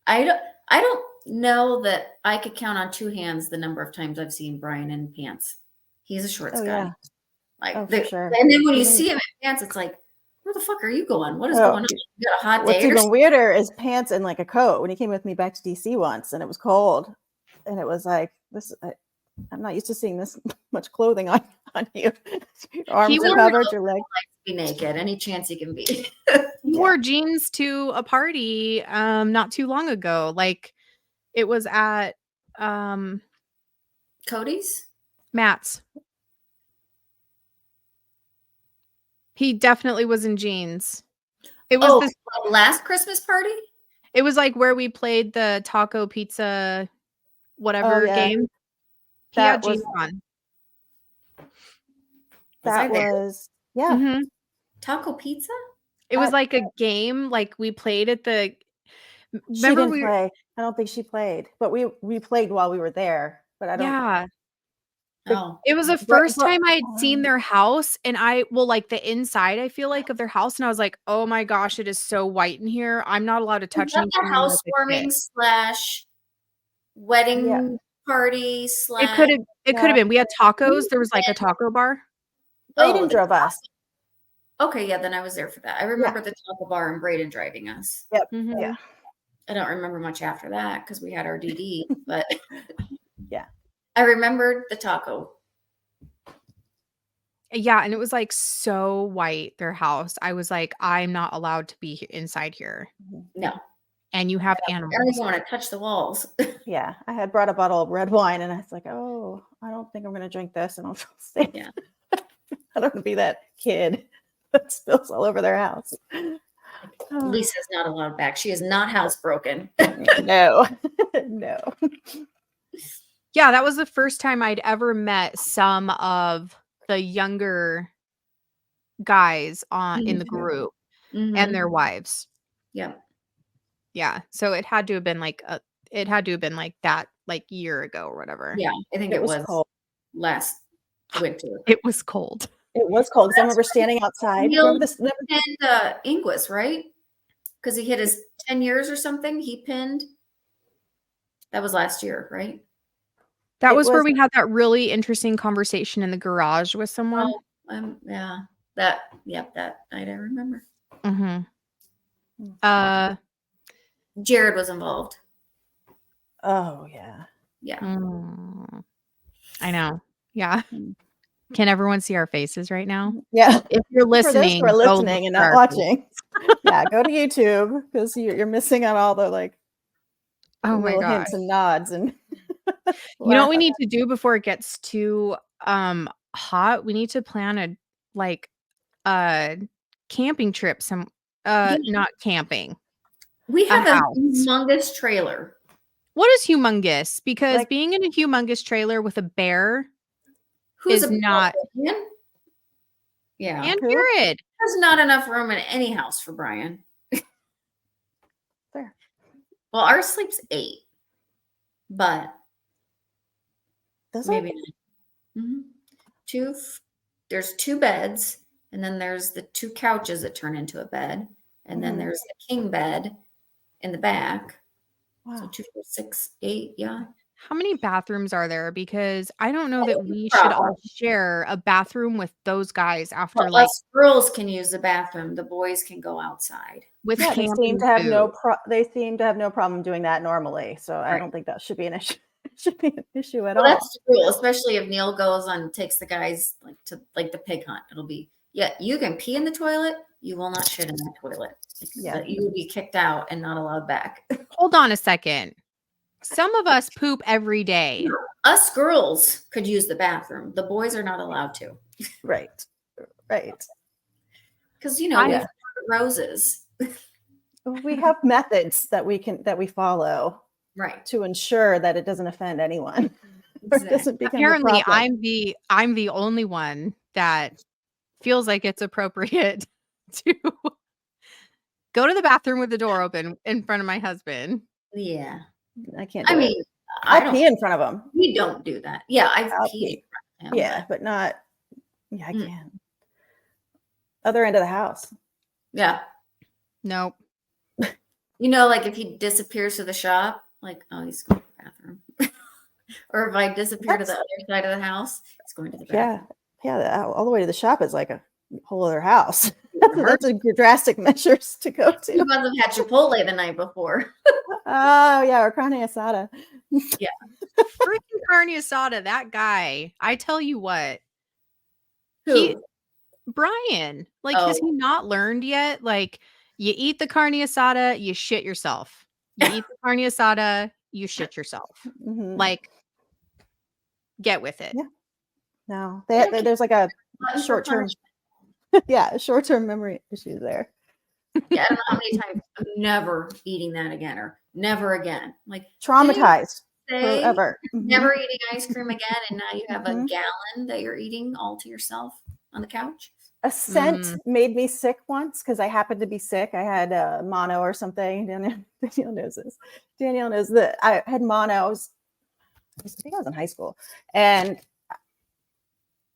I don't know that I could count on two hands the number of times I've seen Brian in pants. He's a shorts guy. Yeah. Like, for sure. And then when you see him in pants, it's like, where the fuck are you going? What is going on? You got a hot What's day? even weirder is pants and like a coat. When he came with me back to DC once, and it was cold, and it was like, this. I'm not used to seeing this much clothing on you. Your arms are covered, your legs. Be naked any chance he can be. He wore jeans to a party not too long ago. Like, it was at Cody's? Matt's. He definitely was in jeans. It was this last Christmas party? It was like where we played the taco pizza whatever game. He had jeans on. That was Mm-hmm. Taco pizza? It was like a game, like we played at the. She didn't play. I don't think she played, but we played while we were there. But I don't. Yeah. Oh. It was the first time I'd seen their house, and like the inside, I feel like, of their house, and I was like, oh my gosh, it is so white in here. I'm not allowed to touch anything. Housewarming / wedding party / It could have been. We had tacos. There was like a taco bar. Braden drove us. Okay, yeah, then I was there for that. I remember the taco bar and Braden driving us. Yep. Mm-hmm. Yeah. I don't remember much after that because we had our DD, but yeah. I remembered the taco. Yeah, and it was like so white, their house. I was like, I'm not allowed to be inside here. No. And you have animals. I don't even want to touch the walls. Yeah. I had brought a bottle of red wine, and I was like, oh, I don't think I'm going to drink this. And I'll stay. Yeah. I don't want to be that kid that spills all over their house. Lisa's not allowed back. She is not housebroken. No. No. Yeah, that was the first time I'd ever met some of the younger guys in the group and their wives. Yeah. Yeah. So it had to have been like that like year ago or whatever. Yeah. I think it was cold. Last winter. It was cold. It was cold because I remember standing outside. Neil pinned Inglis, right? Because he hit his 10 years or something. He pinned. That was last year, right? That was where we had that really interesting conversation in the garage with someone. Yeah. That night I remember. Mm-hmm. Jared was involved. Oh, yeah. Yeah. I know. Yeah. Can everyone see our faces right now? Yeah. If you're listening, for those who are listening and not watching, yeah, go to YouTube because you're missing out all the like little hints and nods and. You know what we need to do before it gets too hot? We need to plan a camping trip. Not camping. We have a humongous trailer. What is humongous? Because being in a humongous trailer with a bear is not. Yeah. And Jared. There's not enough room in any house for Brian. Fair. Well, ours sleeps 8, but maybe there's 2 beds, and then there's the 2 couches that turn into a bed, and then there's the king bed in the back. Wow. So 2, 4, 6, 8. Yeah. How many bathrooms are there? Because I don't know that we should all share a bathroom with those guys after us girls can use the bathroom. The boys can go outside. With they seem to have no problem doing that normally. So I don't think that should be an issue. Should be an issue at all. That's true, especially if Neil goes on takes the guys to the pig hunt. It'll be you can pee in the toilet. You will not shit in that toilet. You will be kicked out and not allowed back. Hold on a second. Some of us poop every day. Us girls could use the bathroom. The boys are not allowed to. Right. Because roses. We have methods that we follow Right. to ensure that it doesn't offend anyone. Or it doesn't become Apparently, a problem. I'm the only one that feels like it's appropriate to go to the bathroom with the door open in front of my husband. Yeah. I can't do it. mean, I'll pee in front of him. We don't do that. Yeah, I've I'll peed pee. in front of him. Yeah, but not. Yeah, I can't. Other end of the house. Yeah. Nope. You know, like if he disappears to the shop, like, oh, he's going to the bathroom. Or if I disappear to the other side of the house, he's going to the bathroom. Yeah, all the way to the shop is like a whole other house. That's a drastic measures to go to. You must have had Chipotle the night before. Oh yeah, or carne asada. Yeah. Freaking carne asada, that guy. I tell you what. Who? Brian. Like, has he not learned yet? Like, you eat the carne asada, you shit yourself. You eat the carne asada, you shit yourself. Like, get with it. Yeah. No, there's like a short-term, short-term memory issue there. Yeah, I don't know how many times I'm never eating that again or never again. Like traumatized forever. Never eating ice cream again, and now you have a gallon that you're eating all to yourself on the couch. A scent made me sick once because I happened to be sick. I had mono or something. Danielle knows this. Danielle knows that I had mono. I think I was in high school. And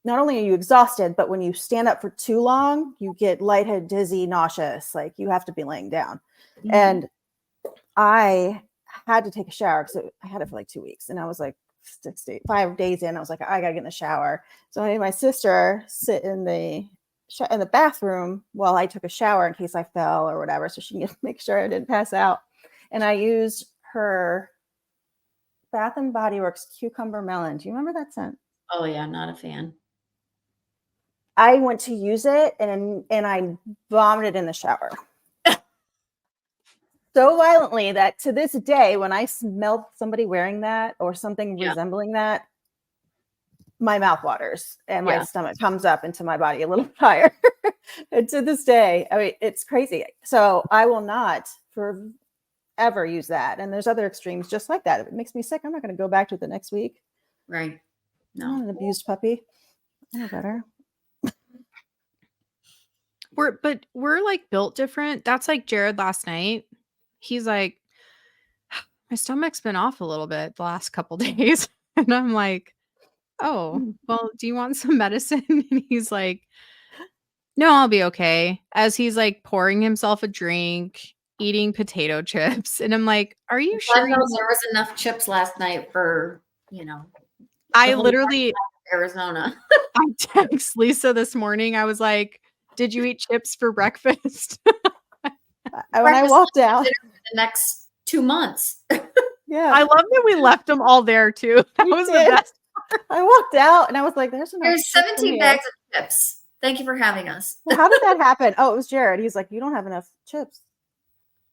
not only are you exhausted, but when you stand up for too long, you get lightheaded, dizzy, nauseous. Like you have to be laying down. And I had to take a shower because I had it for like 2 weeks. And I was like 5 days in. I was like, I gotta get in the shower. So I made my sister sit in the bathroom while I took a shower in case I fell or whatever, so she can make sure I didn't pass out. And I used her Bath and Body Works cucumber melon. Do you remember that scent? Oh yeah, not a fan. I went to use it and I vomited in the shower so violently that to this day, when I smell somebody wearing that or something resembling that, my mouth waters and my stomach comes up into my body a little higher. And to this day, I mean, it's crazy. So I will not forever use that. And there's other extremes just like that. If it makes me sick, I'm not going to go back to it the next week. Right. No. I'm not an abused puppy. I know better. We're like built different. That's like Jared last night. He's like, my stomach's been off a little bit the last couple days. And I'm like, oh, well, do you want some medicine? And he's like, no, I'll be okay. As he's like pouring himself a drink, eating potato chips. And I'm like, are you sure? There was enough chips last night for, I literally Arizona. I text Lisa this morning. I was like, did you eat chips for breakfast? When I walked out the next 2 months. Yeah. I love that we left them all there too. That was the best part. I walked out and I was like, there's 17 bags of chips. Thank you for having us. Well, how did that happen? Oh, it was Jared. He's like, you don't have enough chips.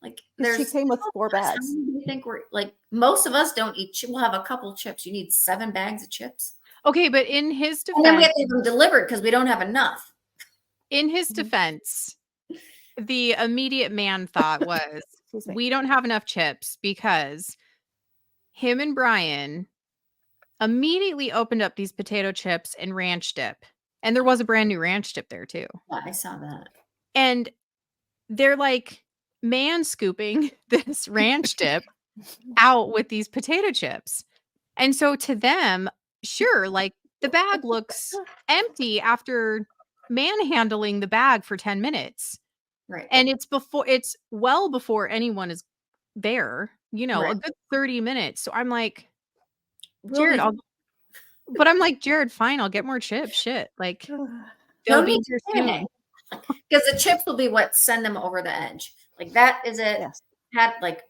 Like she came with 4 bags. You think we're like, most of us don't eat chips. We'll have a couple chips. You need 7 bags of chips. Okay, but in his defense, and then we have to have them delivered because we don't have enough. In his defense, the immediate man thought was, we don't have enough chips because him and Brian immediately opened up these potato chips and ranch dip. And there was a brand new ranch dip there too. Yeah, I saw that. And they're like man scooping this ranch dip out with these potato chips. And so to them, sure, like the bag looks empty after manhandling the bag for 10 minutes. Right. And it's well before anyone is there, a good 30 minutes. So I'm like, Jared, Jared, fine, I'll get more chips. Shit. Like, they'll be here soon. Because the chips will be what send them over the edge. Like that is it. Yes. Had like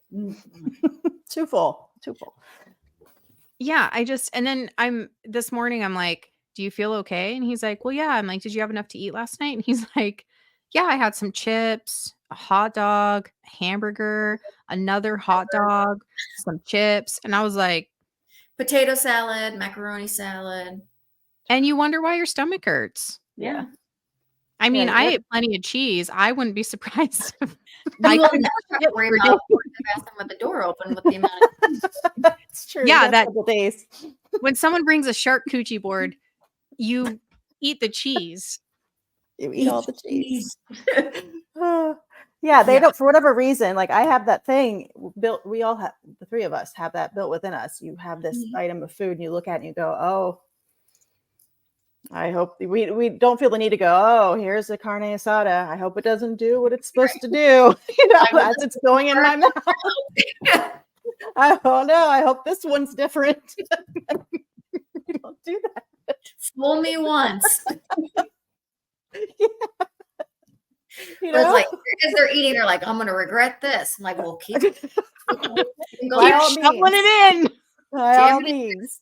too full. Yeah, and then this morning I'm like, do you feel okay? And he's like, well, yeah. I'm like, did you have enough to eat last night? And he's like, yeah, I had some chips, a hot dog, a hamburger, another hot dog, some chips. And I was like, potato salad, macaroni salad. And you wonder why your stomach hurts. Yeah. I mean, Yeah, I ate plenty of cheese. I wouldn't be surprised if I You will couldn't never have shit to worry for about days. going to the bathroom with the door open with the amount of it's true. Yeah, That's that couple days. when someone brings a shark coochie board, you eat the cheese. You eat all the cheese. cheese. Yeah, they Yeah. don't, for whatever reason, like I have that thing built, we all have, the three of us have that built within us. You have this item of food and you look at it and you go, oh, I hope we don't feel the need to go, oh, here's a carne asada. I hope it doesn't do what it's supposed to do, as it's going in my mouth. Oh no, I hope this one's different. You don't do that. Fool me once. You But it's know? like, as they're eating, they're like, I'm going to regret this. I'm like, well, keep By all shoveling means. it in. By all means.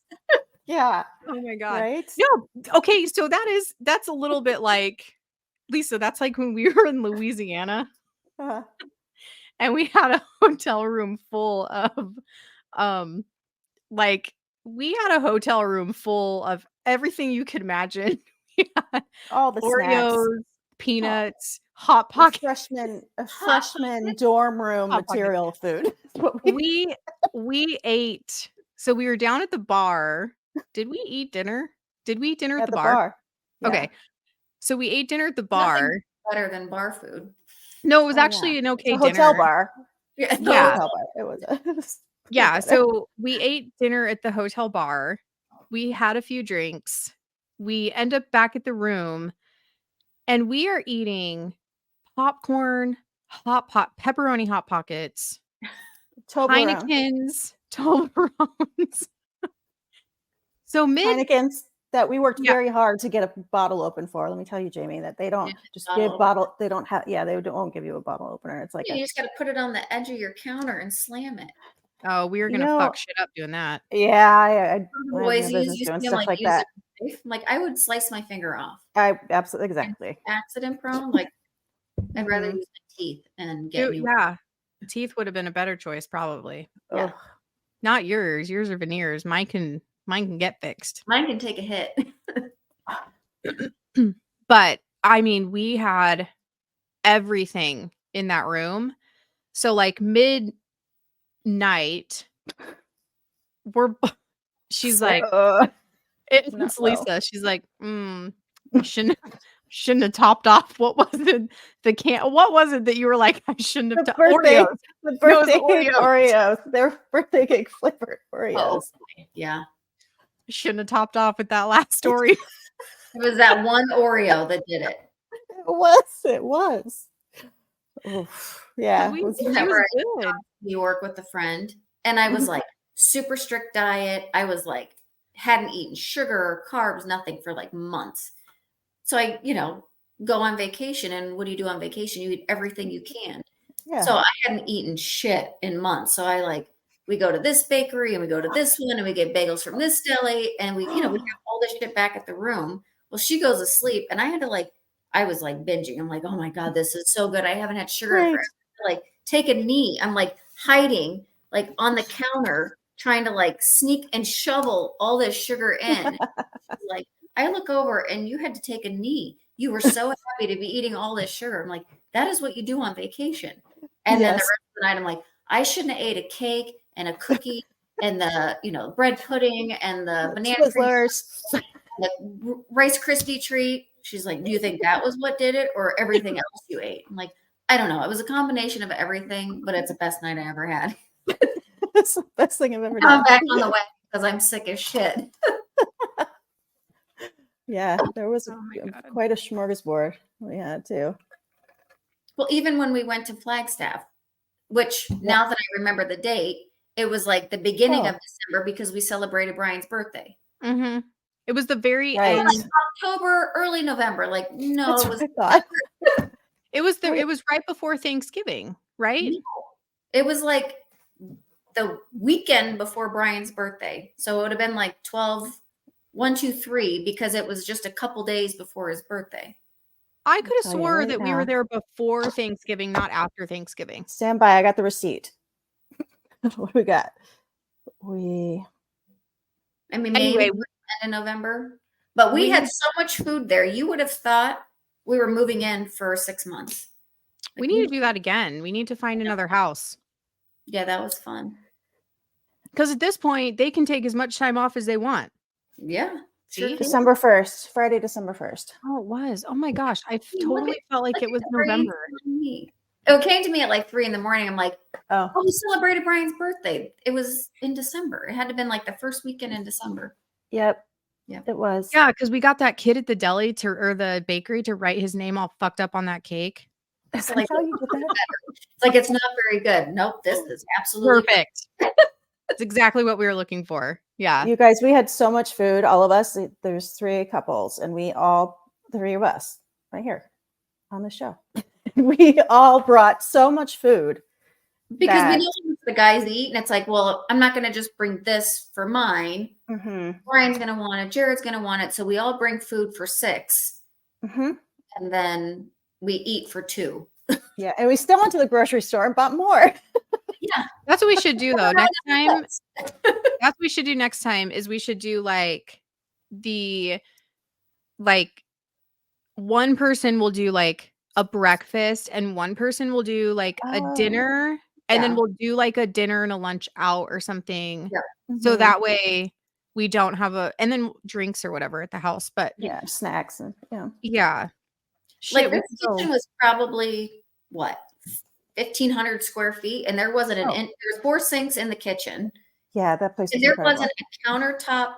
Yeah. Oh my God. Right? No. Okay. So that's a little bit like, Lisa, that's like when we were in Louisiana Uh, and we had a hotel room full of, like, we had a hotel room full of everything you could imagine. We had all the snacks. Oreos, peanuts, Hot Pockets. A freshman dorm room Hot material food. We ate. So we were down at the bar. Did we eat dinner? Did we eat dinner at the bar? Yeah. Okay. So we ate dinner at the bar. Nothing better than bar food. No, it was actually an okay a hotel dinner. bar. Yeah. Hotel bar. It was Yeah. So we ate dinner at the hotel bar. We had a few drinks. We end up back at the room and we are eating popcorn, pepperoni Hot Pockets, Toblerone. Heinekens, Toblerones. So Heinekens that we worked Yeah. very hard to get a bottle open for. Let me tell you, Jamie, that they don't just give bottle. They don't have. Yeah, they won't give you a bottle opener. It's like you just got to put it on the edge of your counter and slam it. Oh, we were gonna fuck shit up doing that. Yeah, I boys business doing stuff like that. Like I would slice my finger off. I absolutely exactly Accident prone. Like I'd rather use my teeth and get new. Yeah, teeth would have been a better choice probably. Yeah. Not yours. Yours are veneers. Mine can get fixed. Mine can take a hit. But I mean, we had everything in that room. So like midnight, she's like, it's Lisa. She's like, shouldn't have topped off. What was it? What was it that you were like? I shouldn't have topped Oreos. The birthday cake Oreos. They're birthday cake flavored Oreos. Oh, yeah. Shouldn't have topped off with that last story. It was that one Oreo that did it. It was. Oof. Yeah. New York with a friend. And I was like super strict diet. I was like, hadn't eaten sugar or carbs, nothing for like months. So I, go on vacation. And what do you do on vacation? You eat everything you can. Yeah. So I hadn't eaten shit in months. So we go to this bakery and we go to this one and we get bagels from this deli and we have all this shit back at the room. Well, she goes to sleep and I was like binging. I'm like, oh my God, this is so good. I haven't had sugar forever. Like take a knee. I'm like hiding like on the counter trying to like sneak and shovel all this sugar in. Like I look over and you had to take a knee. You were so happy to be eating all this sugar. I'm like, that is what you do on vacation. And then the rest of the night, I'm like, I shouldn't have ate a cake and a cookie and the, bread pudding and the banana the Rice Krispie treat. She's like, do you think that was what did it or everything else you ate? I'm like, I don't know. It was a combination of everything, but it's the best night I ever had. It's the best thing I've ever done. I'm back on the wagon because I'm sick as shit. Yeah, there was quite a smorgasbord we had too. Well, even when we went to Flagstaff, which now that I remember the date, it was like the beginning of December because we celebrated Brian's birthday. Mm-hmm. It was the very end. Like October, early November. Like, no, it was right before Thanksgiving, right? No. It was like the weekend before Brian's birthday. So it would have been like 1, 2, 3, because it was just a couple days before his birthday. I could have swore that we were there before Thanksgiving, not after Thanksgiving. Stand by. I got the receipt. What do we got? Maybe in November, but we had so much food there. You would have thought we were moving in for 6 months. We need to do that again. We need to find another house. Yeah, that was fun. Because at this point, they can take as much time off as they want. Yeah. See? Sure. December 1st, Friday, December 1st. Oh, it was. Oh my gosh. I Look totally at- felt like look it was at Brian's November. money. It came to me at like 3 in the morning. I'm like, Oh, we celebrated Brian's birthday. It was in December. It had to have been like the first weekend in December. yep. Yep. It was. Yeah, because we got that kid at the deli or the bakery to write his name all fucked up on that cake. That's like- how you did that. It's like, it's not very good. Nope, this is absolutely Perfect. That's exactly what we were looking for. Yeah. You guys, we had so much food, all of us. There's 3 couples, and we all, 3 of us, right here on the show. We all brought so much food. because we that- know what the guys eat, and it's like, well, I'm not going to just bring this for mine. Mhm, Brian's going to want it. Jared's going to want it. So we all bring food for 6, mhm. and then we eat for 2. Yeah, and we still went to the grocery store and bought more. That's what we should do though. Next time, that's what we should do next time is we should do like one person will do like a breakfast and one person will do like a Oh, dinner and then yeah. we'll do like a dinner and a lunch out or something. Yeah. So Mhm. that way we don't have and then drinks or whatever at the house. But yeah, snacks and yeah. yeah. Like Shit, this we could go- kitchen was probably what 1,500 square feet, and there wasn't an Oh. there was 4 sinks in the kitchen, Yeah, that place and was there incredible. wasn't a countertop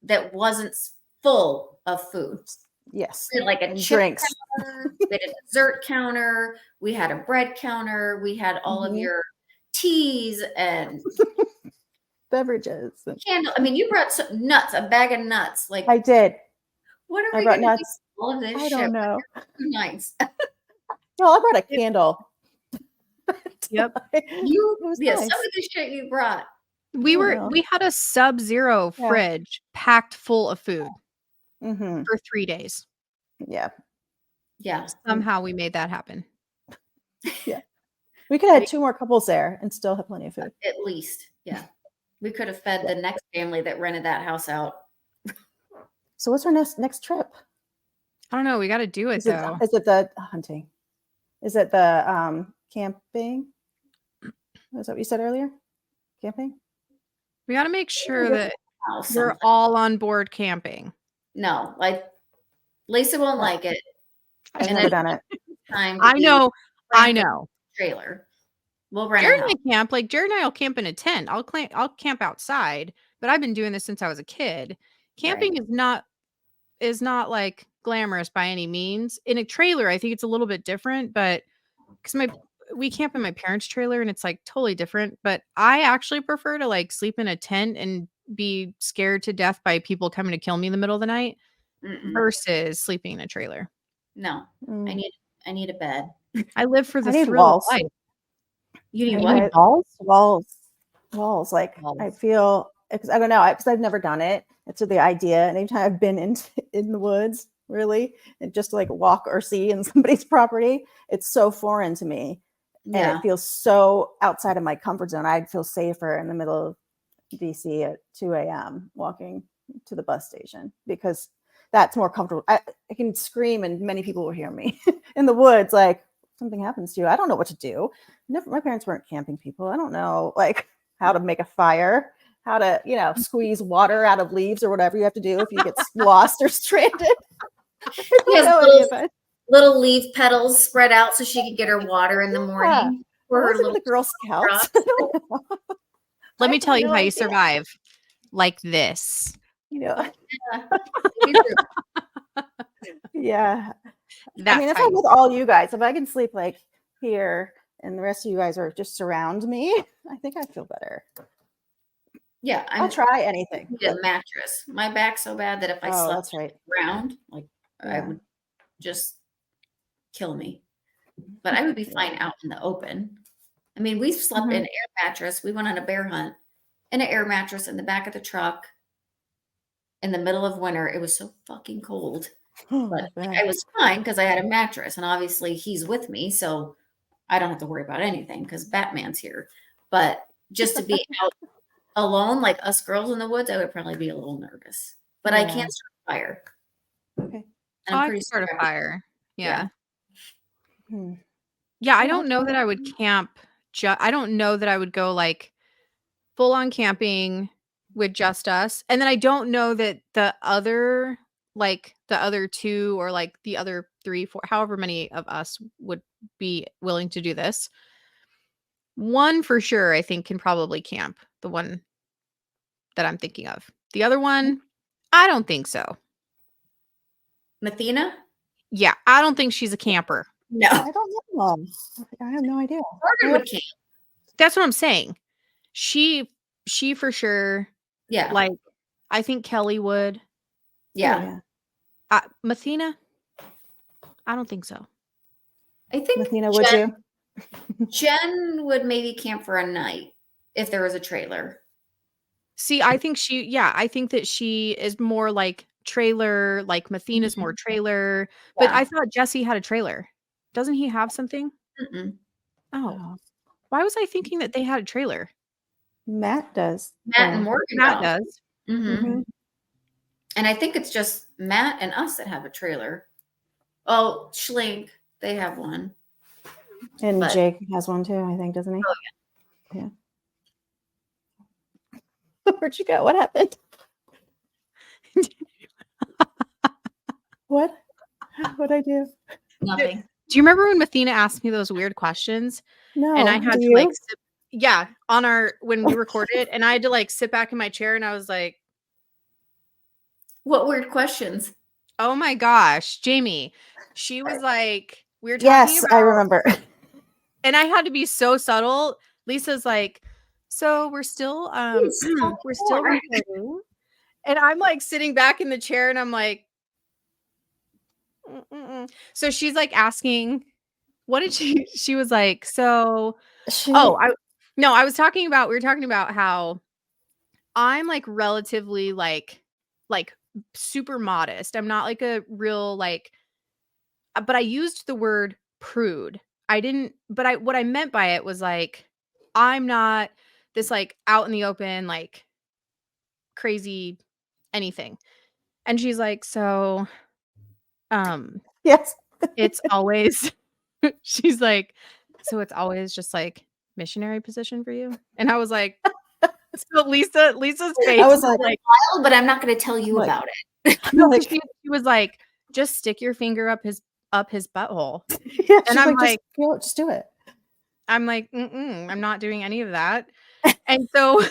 that wasn't full of food. Yes. We had like a And chip drinks. counter, we had a dessert counter, we had a bread counter, we had all of Mhm. your teas and Beverages. And candle. I mean, you brought some nuts, a bag of nuts. Like, I did. what are I we brought going to do nuts. with all of this I shit? don't know. Nice. Well, I brought a candle. Yep. You, It was yeah, nice. some of the shit you brought. know. We had a sub-zero Yeah. fridge packed full of food Mhm. for 3 days. Yeah. Yeah. Somehow we made that happen. We could have had 2 more couples there and still have plenty of food. At least. Yeah. We could have fed the next family that rented that house out. So what's our next trip? I don't know. We got to do it Is it, though. is it the hunting? Is it the camping? Was that what you said earlier? Camping? We got to make sure Yeah. that House we're something. all on board camping. No, like Lisa won't Oh. like it. I've And never then- done it. Time to I be know. I renting know. a trailer. We'll rent Jared a and house. I camp. Like Jared and I will camp in a tent. I'll camp outside, but I've been doing this since I was a kid. Camping is not like glamorous by any means. In a trailer, I think it's a little bit different, but because we camp in my parents' trailer and it's like totally different. But I actually prefer to like sleep in a tent and be scared to death by people coming to kill me in the middle of the night Mm-mm. versus sleeping in a trailer. No, Mm. I need a bed. I live for the I need thrill walls. of life. You need I what? need walls. Like Walls. I feel because I don't know because I've never done it. It's the idea, and anytime I've been in the woods, really, and just to like walk or see in somebody's property, it's so foreign to me, and Yeah. it feels so outside of my comfort zone. I'd feel safer in the middle of DC at 2 a.m. walking to the bus station because that's more comfortable. I can scream and many people will hear me in the woods. Like something happens to you, I don't know what to do. My parents weren't camping people. I don't know like how to make a fire, how to squeeze water out of leaves or whatever you have to do if you get lost or stranded. I don't Yes, know any of it. little leaf petals spread out so she could get her water in the morning. For I her was in little the Girl Scouts. I don't know. Let I me have tell you no how you idea. survive like this. Yeah. That's I mean, if how I'm with all you guys, if I can sleep like here and the rest of you guys are just surround me, I think I feel better. Yeah, I'll try anything. need a mattress. My back's so bad that if I Oh, slept that's right. around, like I Yeah. would just kill me. But I would be fine out in the open. I mean, we slept in an air mattress. We went on a bear hunt in an air mattress in the back of the truck in the middle of winter. It was so fucking cold. But I was fine because I had a mattress, and obviously he's with me, so I don't have to worry about anything because Batman's here. But just to be out alone, like us girls in the woods, I would probably be a little nervous. But I Yeah. can't start a fire. Okay. And I I'm can pretty start a sure fire. Yeah. Hmm. Yeah, I Yeah, don't know that I would camp. I don't know that I would go like full on camping with just us. And then I don't know that the other two or like the other 3, 4, however many of us would be willing to do this. One for sure, I think can probably camp. The one that I'm thinking of. The other one, I don't think so. Mathena? Yeah, I don't think she's a camper. No. I don't know. I have no idea. Morgan would camp. That's what I'm saying. She for sure. Yeah. Like, I think Kelly would. Yeah. Mathena, I don't think so. I think Mathena, would you? Jen would maybe camp for a night if there was a trailer. See, I think I think that she is more like trailer, like Mathena's more trailer. But Yeah. I thought Jesse had a trailer. Doesn't he have something? Mm-mm. Oh. Why was I thinking that they had a trailer? Matt does. Matt and Morgan Matt does. Mm-hmm. And I think it's just Matt and us that have a trailer. Oh, Schlink, they have one. And Jake has one too, I think, doesn't he? Oh, yeah. Where'd you go? What happened? What? What'd I do? Nothing. Do you remember when Mathena asked me those weird questions? No. And I had do to you? like on when we recorded, and I had to like sit back in my chair and I was like, What weird questions? oh my gosh, Jamie. She was like, we were talking Yes, about, I remember. and I had to be so subtle. Lisa's like, so we're still recording. And I'm like sitting back in the chair and I'm like, mm-mm. So she's like asking, what did she was like, so we were talking about how I'm like relatively like super modest. I'm not like a real like, but I used the word prude. What I meant by it was like, I'm not this like out in the open, like crazy anything. And she's like, so, yes, it's always, she's like, so it's always just like missionary position for you. And I was like, so Lisa's face I was like, wild, but I'm not going to tell you about it. No, like, she was like, just stick your finger up his butthole. Yeah, and I'm like, just do it. I'm like, I'm not doing any of that. And so,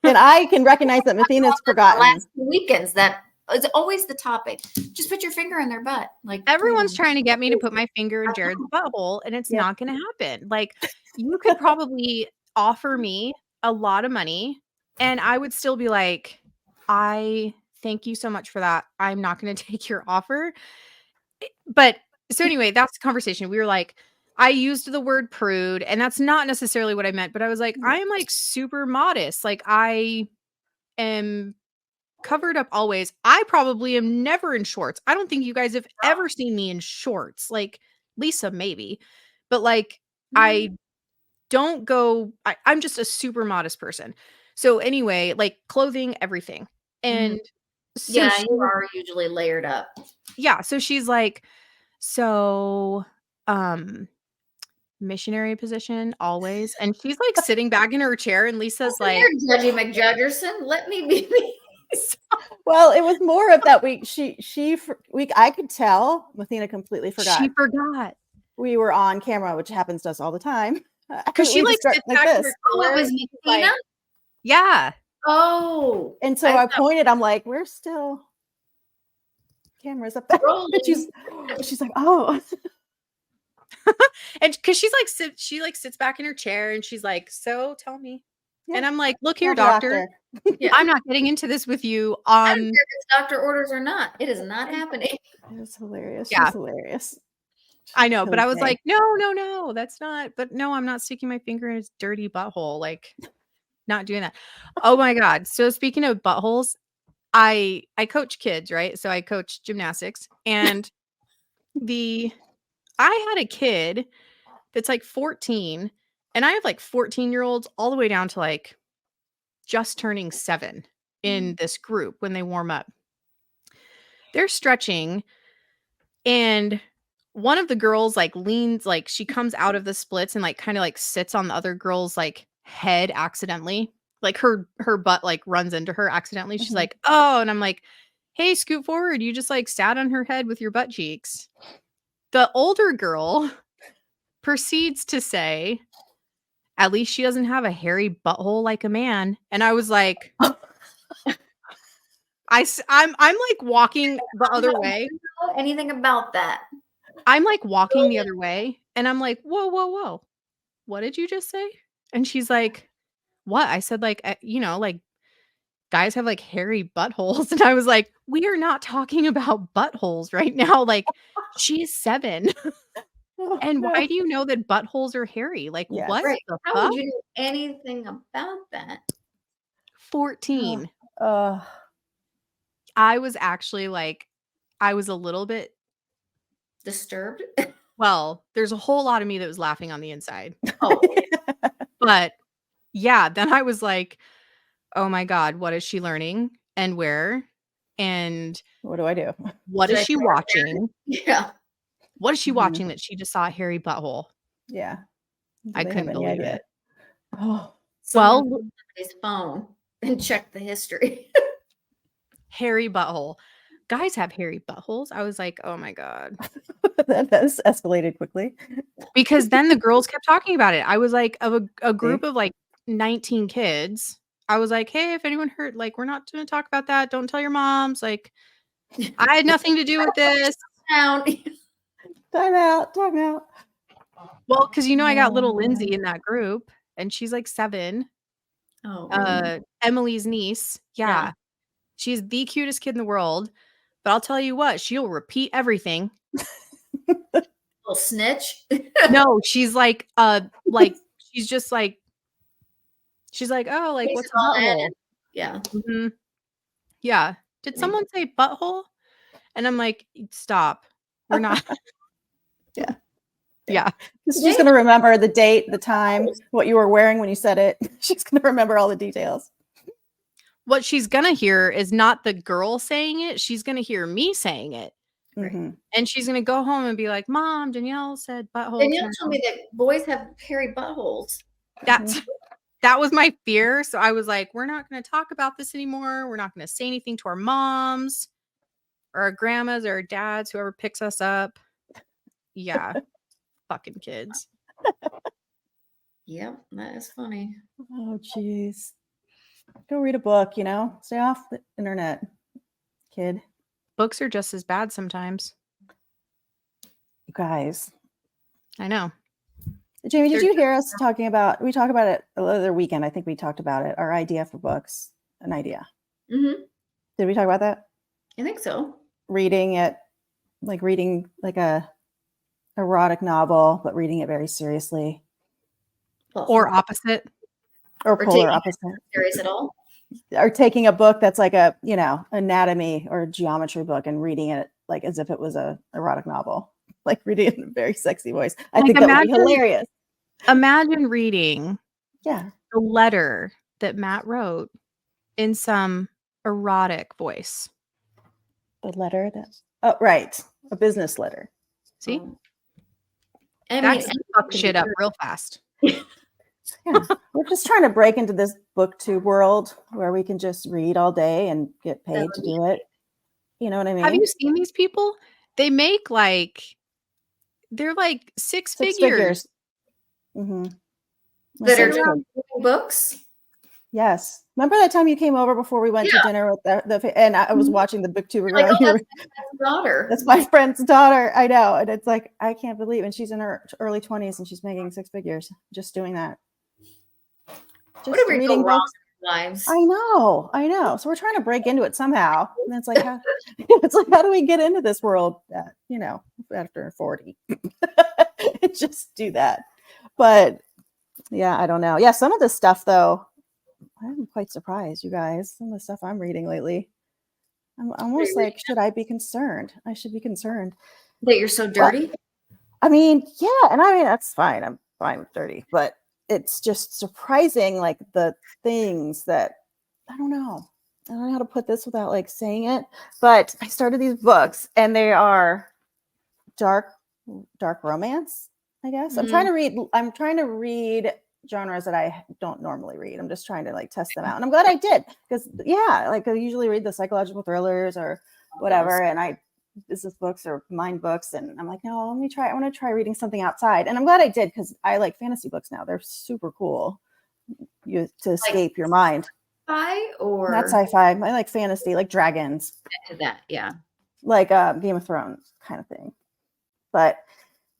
and I can recognize that Mathena's forgotten. The last 2 weekends, that is always the topic. Just put your finger in their butt. Like everyone's trying to get me to put my finger in Jared's butthole, and it's not going to happen. Like, you could probably offer me a lot of money, and I would still be like, I thank you so much for that. I'm not going to take your offer. But so anyway, that's the conversation. We were like, I used the word prude, and that's not necessarily what I meant, but I was like, I am like super modest. Like, I am covered up always. I probably am never in shorts. I don't think you guys have ever seen me in shorts. Like Lisa, maybe, but like I don't go. I'm just a super modest person. So anyway, like clothing, everything, and so you are usually layered up. Yeah, so she's like, so missionary position always, and she's like sitting back in her chair, and Lisa's like, Judgy McJudgerson, let me be me. Well, it was more of that week. I could tell Mathena completely forgot. She forgot. We were on camera, which happens to us all the time. Because she like sits back in her chair. It was Mathena? Yeah. Oh. And so I pointed, I'm like, we're still cameras up there. She's like, oh. And because she sits back in her chair and she's like, so tell me. Yeah. And I'm like, look here, doctor. Yeah. I'm not getting into this with you on. I don't care if it's doctor orders or not. It is not happening. It was hilarious. Yeah. She's hilarious. I know, but I was like, no, that's not. But no, I'm not sticking my finger in his dirty butthole. Like, not doing that. Oh my God. So speaking of buttholes, I coach kids, right? So I coach gymnastics, and I had a kid that's like 14, and I have like 14-year-olds all the way down to like just turning 7 in this group when they warm up. They're stretching, and one of the girls like leans, like she comes out of the splits and like kind of like sits on the other girl's like head accidentally. Like her butt like runs into her accidentally. She's like, oh, and I'm like, hey, scoot forward. You just like sat on her head with your butt cheeks. The older girl proceeds to say, at least she doesn't have a hairy butthole like a man. And I was like, I'm like walking the other way. Anything about that? I'm like walking the other way and I'm like, whoa, whoa, whoa. What did you just say? And she's like, what? I said, like, you know, like guys have like hairy buttholes. And I was like, we are not talking about buttholes right now. Like, she is 7. And why do you know that buttholes are hairy? Like, Yes. what Right. the How fuck? would you know anything about that? 14. Uh, I was actually like, I was a little bit, Disturbed? well, there's a whole lot of me that was laughing on the inside. Oh, But yeah, then I was like, oh my God, what is she learning and where? And what do I do? what is Should I she tell her watching? yeah. What is she Mhm. watching that she just saw a hairy butthole? Yeah. Do I they have couldn't any believe idea? it. Oh, Someone Well, look at his phone and check the history. hairy butthole. Guys have hairy buttholes. I was like, oh my God. that's escalated quickly. Because then the girls kept talking about it. I was like, of a group of like 19 kids. I was like, hey, if anyone heard, like, we're not going to talk about that. Don't tell your moms. Like, I had nothing to do with this. Down. Time out. Time out. Well, because you know, I got little Lindsay in that group, and she's like 7. Oh, really? Emily's niece. Yeah. She's the cutest kid in the world. But I'll tell you what, she'll repeat everything. Little snitch. No, she's like she's just like, she's like, oh, like, what's a butthole? Yeah. Mhm. Yeah. Did someone say butthole? And I'm like, stop. We're not. Yeah. Yeah. She's going to remember the date, the time, what you were wearing when you said it. She's going to remember all the details. What she's going to hear is not the girl saying it. She's going to hear me saying it. Mhm. And she's going to go home and be like, Mom, Danielle said butthole. Danielle told me that boys have hairy buttholes. That was my fear. So I was like, we're not going to talk about this anymore. We're not going to say anything to our moms or our grandmas or our dads, whoever picks us up. Yeah. Fucking kids. Yep, that is funny. Oh, jeez. Go read a book, you know? Stay off the internet, kid. Books are just as bad sometimes. You guys. I know. Jamie, did you hear us talking about, we talked about it the other weekend. I think we talked about it. Our idea for books, an idea. Mm-hmm. Did we talk about that? I think so. Reading like a erotic novel, but reading it very seriously. Well, Or opposite. Or polar opposite. Serious at all? Or taking a book that's like a, you know, anatomy or geometry book and reading it like as if it was a erotic novel. Like reading it in a very sexy voice. I think that would be hilarious. Imagine reading the letter that Matt wrote in some erotic voice. The letter that right. A business letter. See? That fuck shit up real fast. Yeah. We're just trying to break into this booktube world where we can just read all day and get paid to do it. You know what I mean? Have you seen these people? They make like, they're like six figures. Mm-hmm. That are reading books? Yes. Remember that time you came over before we went to dinner with and I was watching the booktuber girl. Like, oh, that's my daughter. That's my friend's daughter. I know. And it's like, I can't believe, and she's in her early 20s and she's making 6 figures just doing that. Just reading books. Lives. I know. So we're trying to break into it somehow. And it's like, how do we get into this world that, you know, after 40? Just do that. But yeah, I don't know. Yeah, some of this stuff though, I'm quite surprised, you guys. Some of the stuff I'm reading lately. I'm almost like, should I be concerned? I should be concerned. That you're so dirty? I mean, yeah, and I mean that's fine. I'm fine with dirty, but it's just surprising, like the things that I don't know how to put this without like saying it. But I started these books, and they are dark dark romance, I guess. Mhm. I'm trying to read genres that I don't normally read. I'm just trying to like test them out. And I'm glad I did, because like I usually read the psychological thrillers or whatever. And business books or mind books. And I'm like, no, I want to try reading something outside. And I'm glad I did, because I like fantasy books now. They're super cool. To escape your mind. Sci-fi or Not sci-fi. I like fantasy, like dragons. that, yeah. Like Game of Thrones kind of thing. But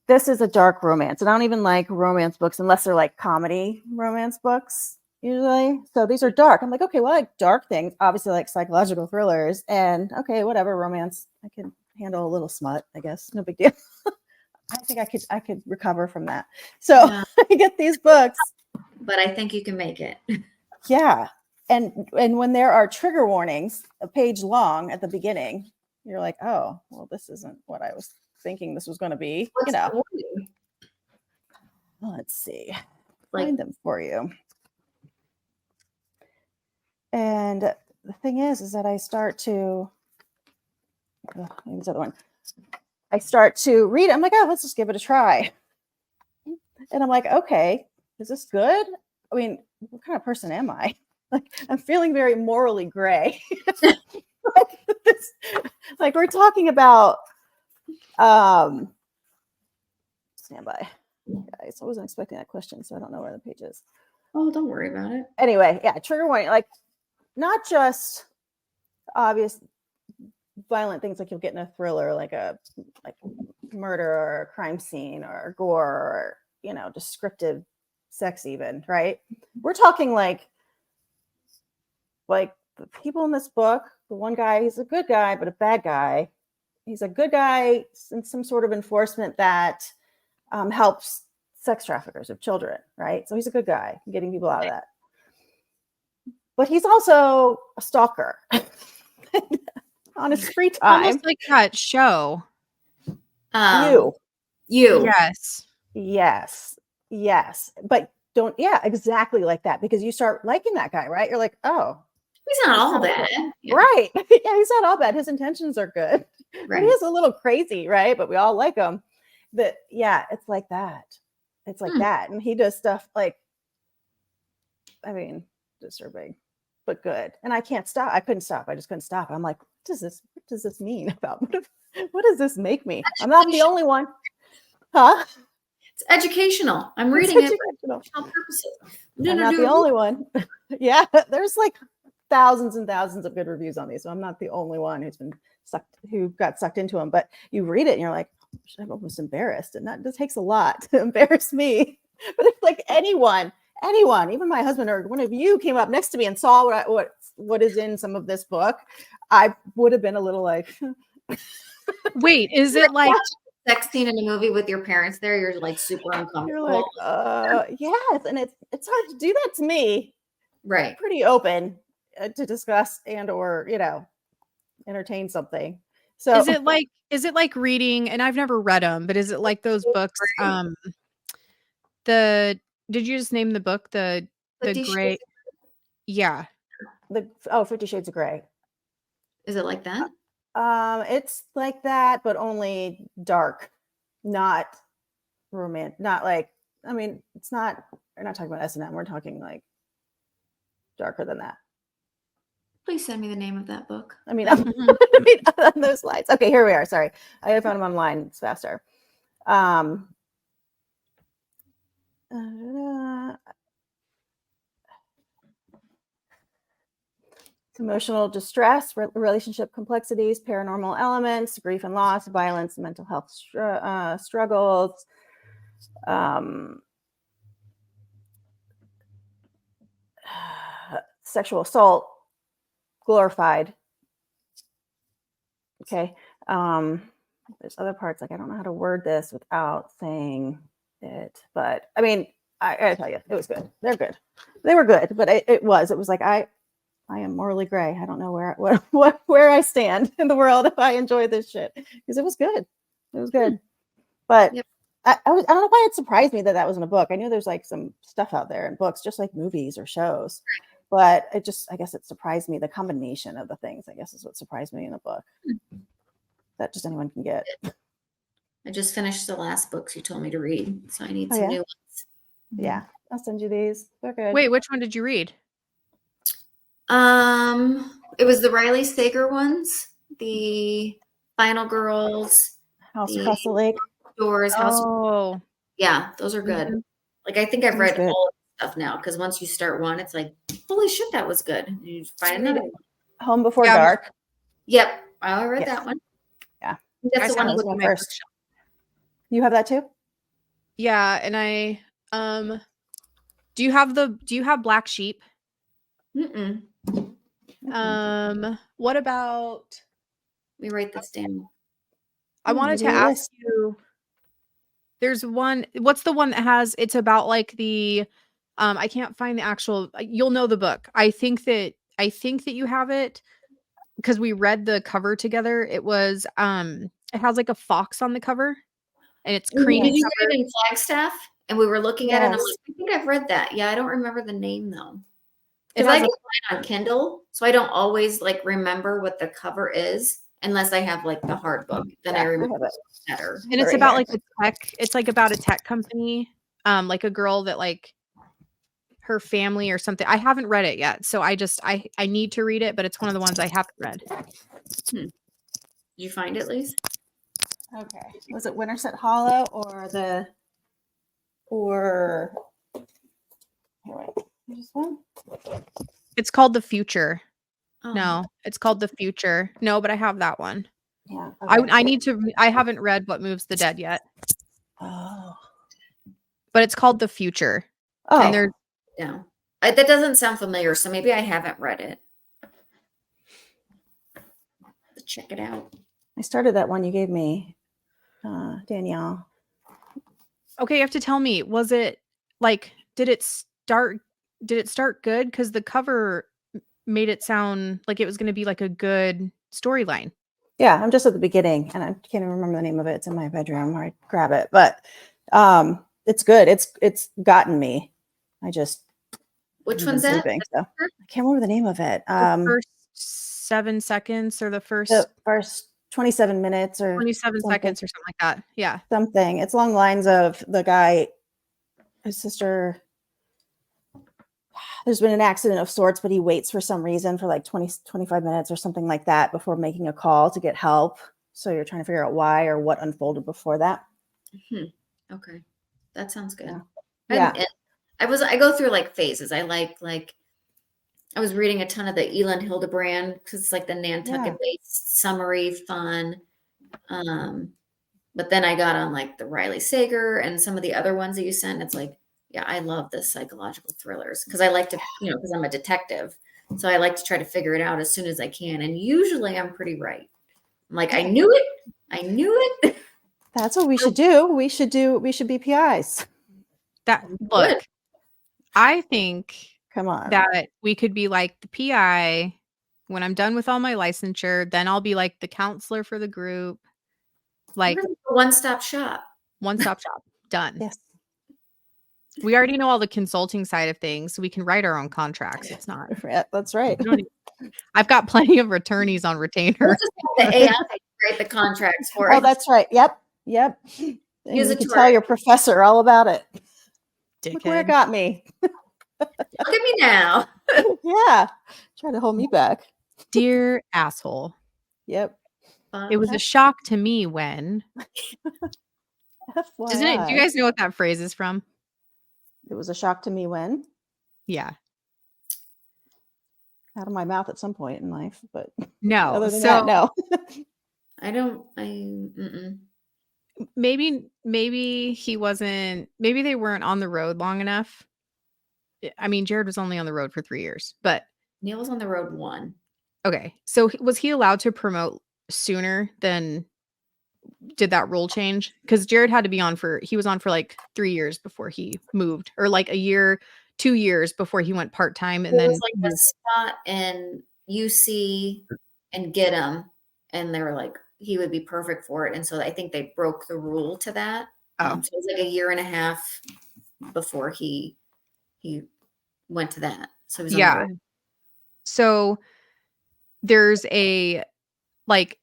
this is a dark romance. And I don't even like romance books unless they're like comedy romance books, usually. So these are dark. I'm like, okay, well, I like dark things, obviously like psychological thrillers. And okay, whatever, romance. I can handle a little smut, I guess. No big deal. I think I could recover from that. So I get these books. But I think you can make it. Yeah. And when there are trigger warnings a page long at the beginning, you're like, oh, well, this isn't what I was thinking this was going to be. What's the warning? Let's see. Like, Find them for you. And the thing is that I start to, maybe this other one. I start to read it. I'm like, oh, let's just give it a try. And I'm like, okay, is this good? I mean, what kind of person am I? Like, I'm feeling very morally gray. Like we're talking about, stand by, guys. I wasn't expecting that question, so I don't know where the page is. Oh, don't worry about it. Anyway, yeah, trigger warning, like not just obvious violent things like you'll get in a thriller, like murder or a crime scene or gore or, descriptive sex even, right? We're talking like the people in this book, the one guy, he's a good guy, but a bad guy. He's a good guy in some sort of enforcement that helps sex traffickers of children, right? So he's a good guy getting people out of that. But he's also a stalker on his free time. Almost like that show. You. Yes. But exactly like that, because you start liking that guy, right? You're like, oh, he's not all bad. Yeah. Right. Yeah, he's not all bad. His intentions are good. Right. But he is a little crazy, right? But we all like him. It's like that. It's like that. And he does stuff like, I mean, disturbing, but good. And I can't stop. I couldn't stop. I just couldn't stop. I'm like, what does this mean about what does this make me? I'm not the only one. Huh? It's educational. I'm reading it for purposes. I'm not the only one. Yeah, there's like thousands and thousands of good reviews on these, so I'm not the only one who got sucked into them. But you read it and you're like, I'm almost embarrassed, and that just takes a lot to embarrass me. But it's like anyone, even my husband or one of you came up next to me and saw what is in some of this book, I would have been a little like, wait, is it like sex scene in a movie with your parents there? You're like super uncomfortable. You're like, yes, and it's hard to do that to me. Right. I'm pretty open to discuss and or entertain something. So is it like reading? And I've never read them, but is it like those books? Did you just name the book? The Gray? Yeah. 50 Shades of Grey. Is it like that? It's like that, but only dark, not romantic, not like, I mean, it's not, we're not talking about S&M, we're talking like darker than that. Please send me the name of that book. I mean, on those slides. Okay, here we are. Sorry. I found them online. It's faster. Emotional distress, relationship complexities, paranormal elements, grief and loss, violence, mental health struggles, sexual assault, glorified. Okay. There's other parts, like I don't know how to word this without saying it, but I mean, I gotta tell you, it was good. They're good. They were good, but it was like I am morally gray. I don't know where I stand in the world if I enjoy this shit, because it was good. It was good. But yep. I don't know why it surprised me that was in a book. I knew there's like some stuff out there in books, just like movies or shows. But I guess it surprised me. The combination of the things, I guess, is what surprised me in a book. That just anyone can get. I just finished the last books you told me to read, so I need some yeah? new ones. Yeah, I'll send you these. They're good. Wait, which one did you read? It was the Riley Sager ones, the Final Girls, House the Across the Lake. Doors, House. Oh, Yeah, those are good. Mhm. Like I think I've Sounds read good. all of the stuff now because once you start one, it's like, holy shit, that was good. And you find another one. Home Before Yeah, Dark. Yep, I read Yes. that one. Yeah. I think that's I the saw one That was with my my first. bookshelf. You have that too? Yeah, and I do you have Black Sheep? Mm-mm. What about Let me write this down. I wanted to Give me a ask list. you there's one what's the one that has it's about like the I can't find the actual you'll know the book. I think that you have it because we read the cover together. It was it has like a fox on the cover and it's cream Did you covered. read it in Flagstaff? And we were looking at it and I'm Yes. like, I think I've read that. Yeah, I don't remember the name though. It Because I has get a mine on Kindle, so I don't always like remember what the cover is unless I have like the hard book. Then I Yeah, I remember have it. better. and it's right about here. like a tech it's like about a tech company like a girl that like her family or something. I haven't read it yet, so I need to read it, but it's one of the ones I haven't read. Did you find it, Lise? Okay. Was it Winterset Hollow or here, wait. This one? It's called The Future. Oh. No, it's called The Future. No, but I have that one. Yeah. Okay. I need to I haven't read What Moves the Dead yet, Oh. but it's called The Future. Oh. And there's Yeah. That doesn't sound familiar, so maybe I haven't read it. Check it out. I started that one you gave me, Danielle. okay, you have to tell me, was it like did it start good? Because the cover made it sound like it was going to be like a good storyline. Yeah, I'm just at the beginning and I can't even remember the name of it. It's in my bedroom where I grab it, but it's good. It's gotten me. I just Which haven't one's been that? sleeping, so I can't remember the name of it. The first 7 seconds or the first The first 27 minutes or 27 something. seconds or something like that. Yeah. Something. It's along the lines of the guy, his sister. There's been an accident of sorts, but he waits for some reason for like 25 minutes or something like that before making a call to get help. So you're trying to figure out why or what unfolded before that. Okay. That sounds good. Yeah. I go through like phases. I I was reading a ton of the Elin Hildebrand because it's like the Nantucket based summary fun. But then I got on like the Riley Sager and some of the other ones that you sent. It's like, yeah, I love the psychological thrillers because I like to, because I'm a detective. So I like to try to figure it out as soon as I can. And usually I'm pretty right. I'm like, I knew it. I knew it. That's what we should do. We should be PIs. Look, I think Come on. that we could be like the PI when I'm done with all my licensure, then I'll be like the counselor for the group. Like one-stop shop. One-stop shop. Done. Yes. We already know all the consulting side of things, so we can write our own contracts. It's not. That's right. I've got plenty of attorneys on retainer. We'll just have the AI write the contracts for us. Oh, that's right. Yep. And Use you it can to tell our- your professor all about it. Look where it Dickhead. got me. Look at me now. Yeah. Try to hold me back. Dear asshole. Yep. It was a shock to me when. FYI. Isn't it? Do you guys know what that phrase is from? It was a shock to me when. Yeah. Out of my mouth at some point in life, but No. other than that, no. I don't. Mm-mm. Maybe he wasn't. Maybe they weren't on the road long enough. I mean, Jared was only on the road for 3 years, but Neil was on the road 1. okay. So was he allowed to promote sooner than did that rule change? Because Jared had to be he was on for like 3 years before he moved, or like a year, 2 years before he went part-time. And There then was like a spot in UC and get him, and they were like, he would be perfect for it. And so I think they broke the rule to that. So it was like a year and a half before he went to that. So he was on the road. So there's a like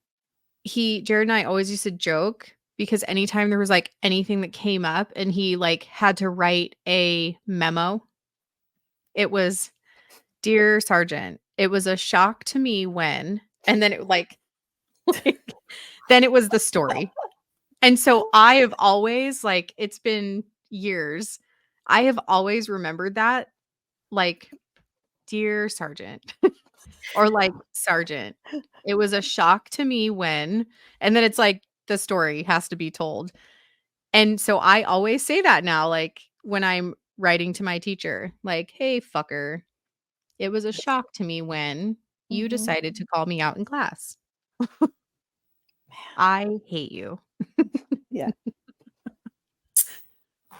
Jared and I always used to joke because anytime there was like anything that came up and he like had to write a memo, it was, "Dear Sergeant, it was a shock to me when," and then it like then it was the story. And so I have always, like, it's been years, I have always remembered that, like, "Dear Sergeant," or like, "Sergeant, it was a shock to me when," and then it's like the story has to be told. And so I always say that now, like, when I'm writing to my teacher, like, "Hey, fucker, it was a shock to me when you decided to call me out in class. I hate you." Yeah.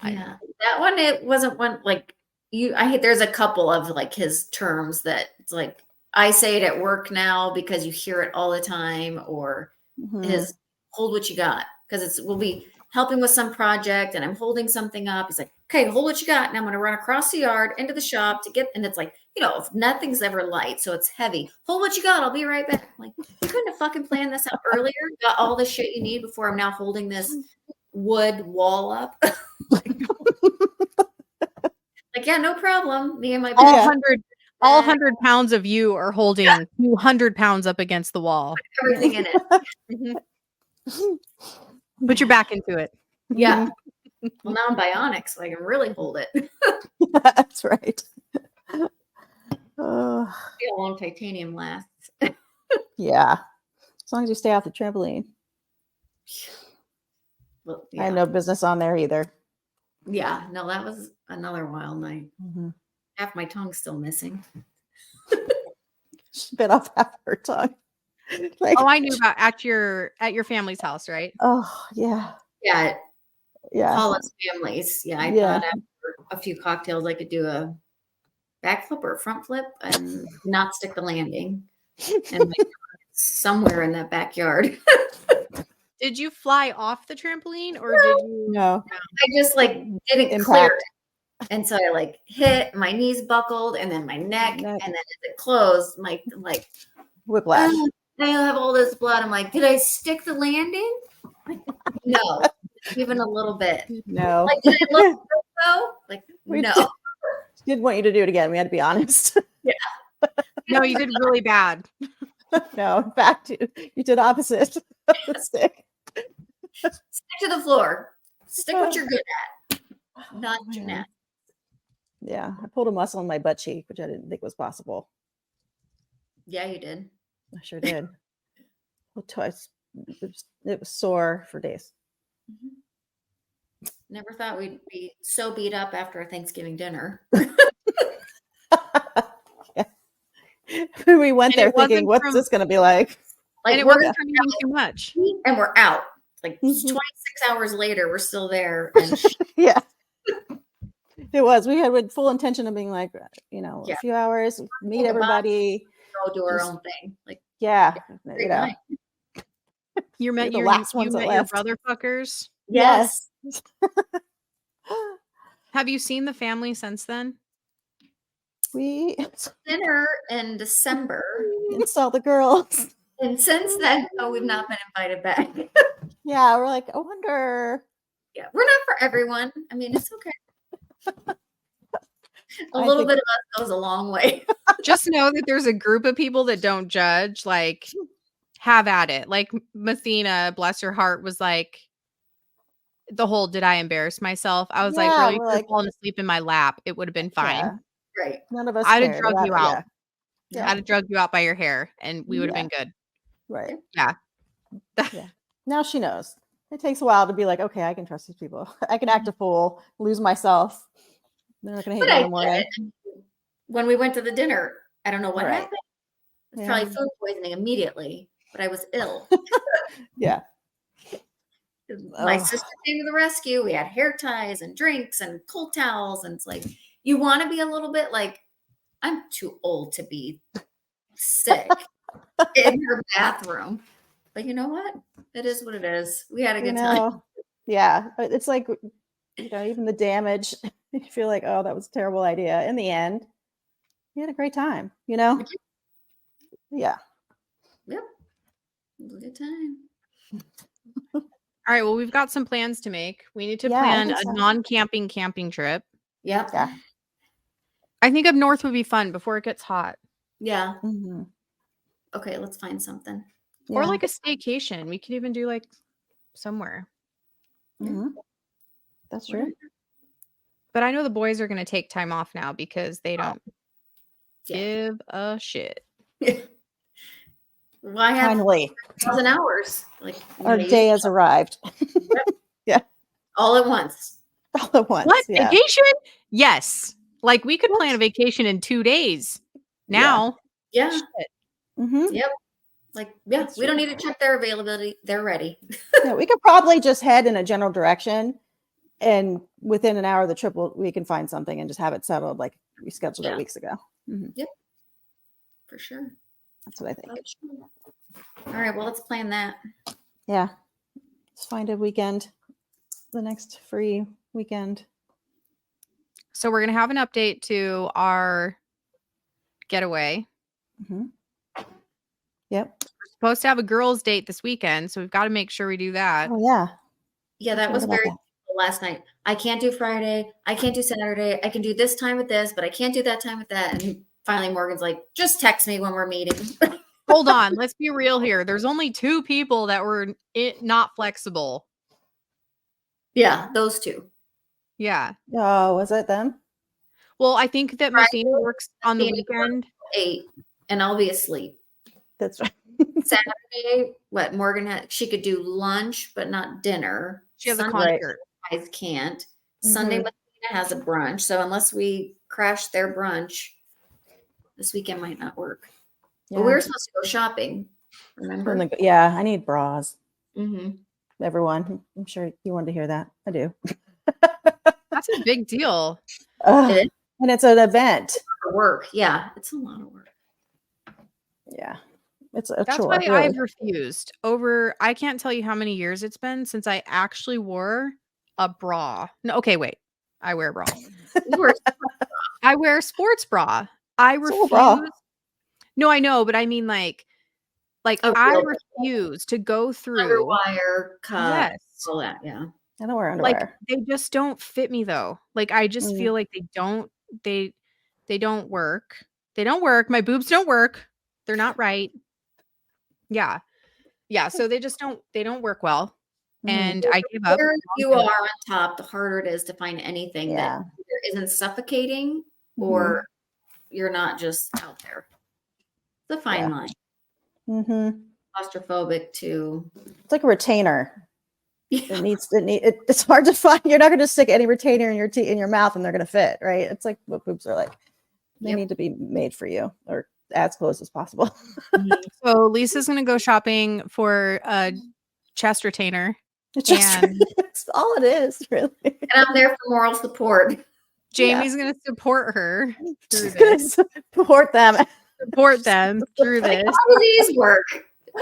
Yeah, that one, it wasn't one like there's a couple of like his terms that it's like I say it at work now because you hear it all the time, or his hold what you got, because we'll be helping with some project and I'm holding something up. He's like, okay, hold what you got. And I'm going to run across the yard into the shop to get, and it's like, if nothing's ever light, so it's heavy. Hold what you got. I'll be right back. I'm like, you couldn't have fucking planned this out earlier. Got all the shit you need before I'm now holding this wood wall up. Like, yeah, no problem. Me and my All best 100 pounds of you are holding 200 pounds up against the wall. everything in it. Put your back into it. Yeah. Well, now I'm bionic, so I can really hold it. That's right. See how long titanium lasts. Yeah. As long as you stay off the trampoline. Well, I had no business on there either. Yeah, no, that was another wild night. Half my tongue's still missing. She bit off half her tongue. Like, I knew about at your family's house, right? Oh, yeah. Yeah. Yeah. Paula's families. Yeah, I thought after a few cocktails I could do a backflip or a front flip and not stick the landing. And somewhere in that backyard. Did you fly off the trampoline or did you? No. I just didn't clear it. And so I hit, my knees buckled, and then my neck, and then as it closed, my whiplash. I have all this blood. I'm like, did I stick the landing? No, even a little bit. No. Did I look though? No. Didn't want you to do it again. We had to be honest. Yeah. No, you did really bad. No, in fact, you did opposite. Stick to the floor. Stick what you're good at, not gymnastics. Yeah, I pulled a muscle in my butt cheek, which I didn't think was possible. Yeah, you did. I sure did. Well, twice. It was sore for days. Never thought we'd be so beat up after a Thanksgiving dinner. We went there thinking, what's this going to be like? And it wasn't from eating too much. And we're out. 26 hours later, we're still there. And yeah. It was. We had full intention of being a few hours, meet everybody. Go do our own thing. You met the your last ones that left. brother fuckers. Yes. Have you seen the family since then? We dinner in December. And saw the girls. And since then, we've not been invited back. Yeah, we're like, I wonder. Yeah, we're not for everyone. I mean, it's okay. A little bit of us goes a long way. Just know that there's a group of people that don't judge. Have at it. Mathena, bless her heart, was like, the whole "did I embarrass myself?" I was like, "Girl, you could have fallen asleep in my lap. It would have been fine." Yeah. Right. None of us. I'd have drugged you out. Yeah. I'd have drugged you out by your hair, and we would have been good. Right. Yeah. Yeah. Now she knows. It takes a while to be like, okay, I can trust these people. I can act a fool, lose myself. They're not going to hate me in the morning. When we went to the dinner, I don't know what happened. It's probably food poisoning immediately, but I was ill. Yeah. My sister came to the rescue. We had hair ties and drinks and cold towels. And it's like, you want to be a little bit I'm too old to be sick in your bathroom. But you know what? It is what it is. We had a good time. Yeah. It's like, even the damage, you feel like, oh, that was a terrible idea. In the end, we had a great time, Yeah. Yep. It was a good time. All right. Well, we've got some plans to make. We need to Yeah, I plan think a so. non-camping camping trip. Yep. Yeah. I think up north would be fun before it gets hot. Yeah. Mm-hmm. Okay, let's find something. Or Yeah. like a staycation. We could even do like somewhere. Mm-hmm. That's true. Whatever. But I know the boys are going to take time off now because they don't Yeah. give a shit. Why have Finally, 1,000 hours? Like you our gotta use day it has arrived. all at once. All at once. What? Yeah. Vacation? Yes. Like we could What? plan a vacation in 2 days. Yeah. Now. Yeah. Shit. Mm-hmm. Yep. Like, yeah, That's we don't true. need to check their availability. They're ready. Yeah, we could probably just head in a general direction, and within an hour of the trip, we can find something and just have it settled like we scheduled Yeah. it weeks ago. Mhm. For sure. That's what I think. All right. Well, let's plan that. Yeah. Let's find a weekend, the next free weekend. So we're going to have an update to our getaway. Mm-hmm. Yep. We're supposed to have a girls' date this weekend, so we've got to make sure we do that. Oh, yeah. Yeah, that Forgot was about very that. last night. I can't do Friday. I can't do Saturday. I can do this time with this, but I can't do that time with that. And finally, Morgan's like, just text me when we're meeting. Hold on, let's be real here. There's only 2 people that were not flexible. Yeah, those two. Yeah. Oh, was it them? Well, I think that Friday, Mathena works on the Mathena weekend. 8, and I'll be asleep. That's right. Saturday, what Morgan had, she could do lunch, but not dinner. She has a Sunday, Right. concert. guys can't. Sunday, Mhm. Mathena has a brunch. So unless we crash their brunch, this weekend might not work. Yeah. But we were supposed to go shopping. Remember? Yeah, I need bras. Mm-hmm. Everyone. I'm sure you wanted to hear that. I do. That's a big deal. Ugh, It is and it's an event. work. Yeah, it's a lot of work. Yeah. It's a That's chore. why Really. I've refused. I can't tell you how many years it's been since I actually wore a bra. No, okay, wait. I wear a bra. We were I wear a sports bra. I It's a little bra. refuse. No, I know, but I mean like A I real refuse to go through. underwire cup, Yes. all that. Yeah. I don't wear Like underwear. they just don't fit me though. Like I just Mm. feel like they don't work. They don't work. My boobs don't work. They're not right. Yeah. Yeah, so they don't work well. Mhm. And I gave The up. harder you are on top, the harder it is to find anything Yeah. that either isn't suffocating or you're not just out there. It's a fine Yeah. line. Mm-hmm. Claustrophobic to It's like a retainer. It's hard to find. You're not going to stick any retainer in your mouth and they're going to fit, right? It's like what boobs are like. They Yep. need to be made for you or as close as possible. So Lisa's gonna go shopping for a chest retainer. It's just And it's all it is, really. and I'm there for moral support. Jamie's gonna support her through Just gonna this. support them. Support them through this. How do these work?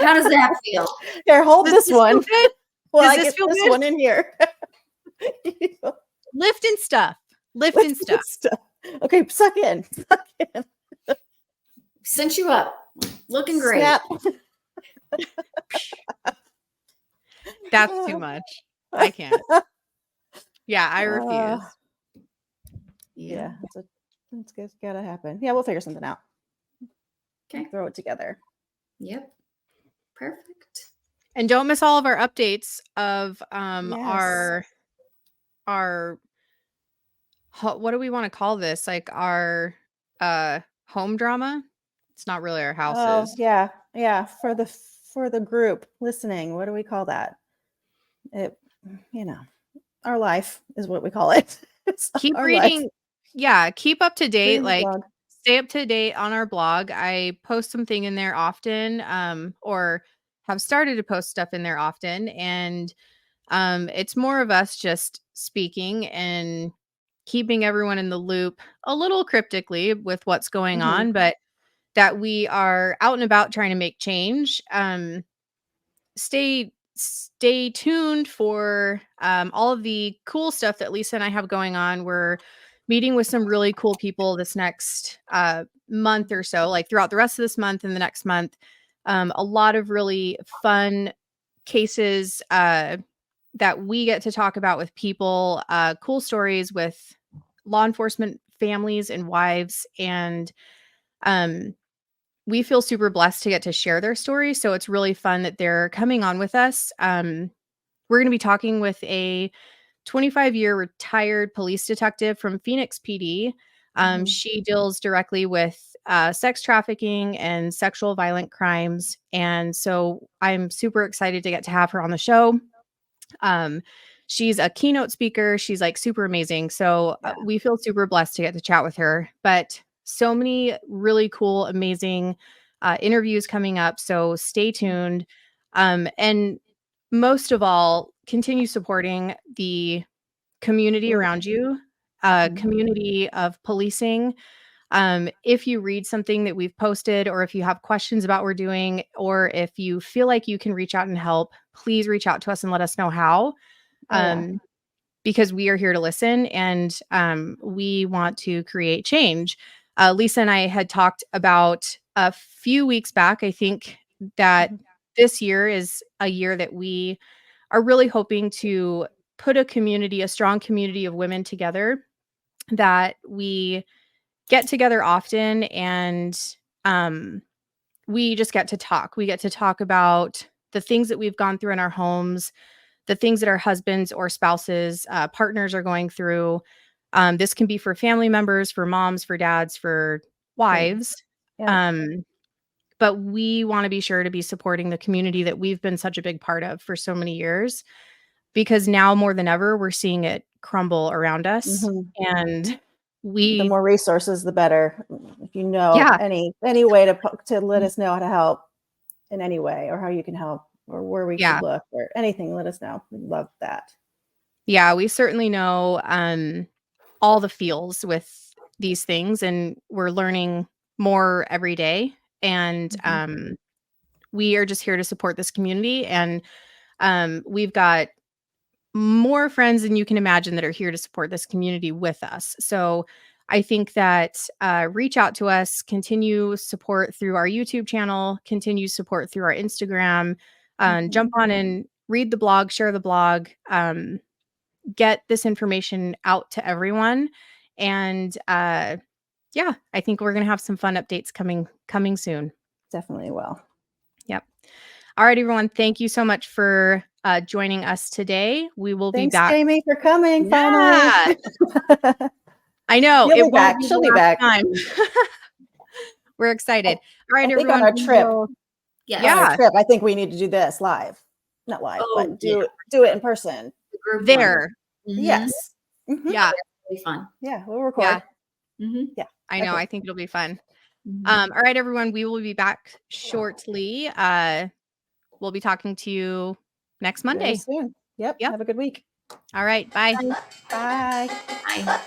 How does that feel? Here, hold Does this feel one. good? Well, Does I this get feel this good? one in here. Lifting stuff. Lifting stuff. Okay, suck in. Suck in. Cinch you up. Looking great. Snap. That's too much. I can't. Yeah, I refuse. Yeah, it's gotta happen. Yeah, we'll figure something out. Okay. Throw it together. Yep. Perfect. And don't miss all of our updates of Yes. our what do we want to call this? Like our home drama? It's not really our Oh, houses. yeah. Yeah. For the group listening, what do we call that? It, our life is what we call it. It's Keep our reading. life. Yeah, keep up to date. Reading the Like blog. stay up to date on our blog. I post something in there often, or have started to post stuff in there often. And it's more of us just speaking and keeping everyone in the loop a little cryptically with what's going Mhm. on, but that we are out and about trying to make change. Stay tuned for all of the cool stuff that Lisa and I have going on. We're meeting with some really cool people this next month or so, like throughout the rest of this month and the next month. A lot of really fun cases that we get to talk about with people, cool stories with law enforcement families and wives. And we feel super blessed to get to share their stories. So it's really fun that they're coming on with us. We're going to be talking with a 25-year retired police detective from Phoenix PD. She deals directly with sex trafficking and sexual violent crimes. And so I'm super excited to get to have her on the show. She's a keynote speaker. She's like super amazing. So we feel super blessed to get to chat with her. But so many really cool, amazing interviews coming up. So stay tuned. And most of all, continue supporting the community around you, community of policing. If you read something that we've posted, or if you have questions about what we're doing, or if you feel like you can reach out and help, please reach out to us and let us know how. Because we are here to listen, and we want to create change. Lisa and I had talked about a few weeks back, I think, that this year is a year that we are really hoping to put a strong community of women together, that we get together often, and we just get to talk. We get to talk about the things that we've gone through in our homes, the things that our husbands or spouses, partners are going through. This can be for family members, for moms, for dads, for wives. But we want to be sure to be supporting the community that we've been such a big part of for so many years, because now more than ever, we're seeing it crumble around us. And the more resources, the better. If you know any way to let us know how to help in any way, or how you can help, or where we should look, or anything, let us know. We'd love that. Yeah, we certainly know all the feels with these things, and we're learning more every day. And we are just here to support this community. And we've got more friends than you can imagine that are here to support this community with us. So I think that reach out to us, continue support through our YouTube channel, continue support through our Instagram, jump on and read the blog, share the blog, get this information out to everyone. And I think we're going to have some fun updates coming soon. Definitely will. Yep. All right, everyone. Thank you so much for joining us today. We will be back. Thanks, Jamie, for coming. Finally. I know. You'll be back. She'll be back. We're excited. All right, everyone. On our trip. On our trip, I think we need to do this live. Not live, but do it in person. There. Yes. Yeah. It'll be fun. Yeah, we'll record. Yeah. I know. I think it'll be fun. All right, everyone. We will be back shortly. We'll be talking to you next Monday. Very soon. Yep. Have a good week. All right. Bye. Bye. Bye.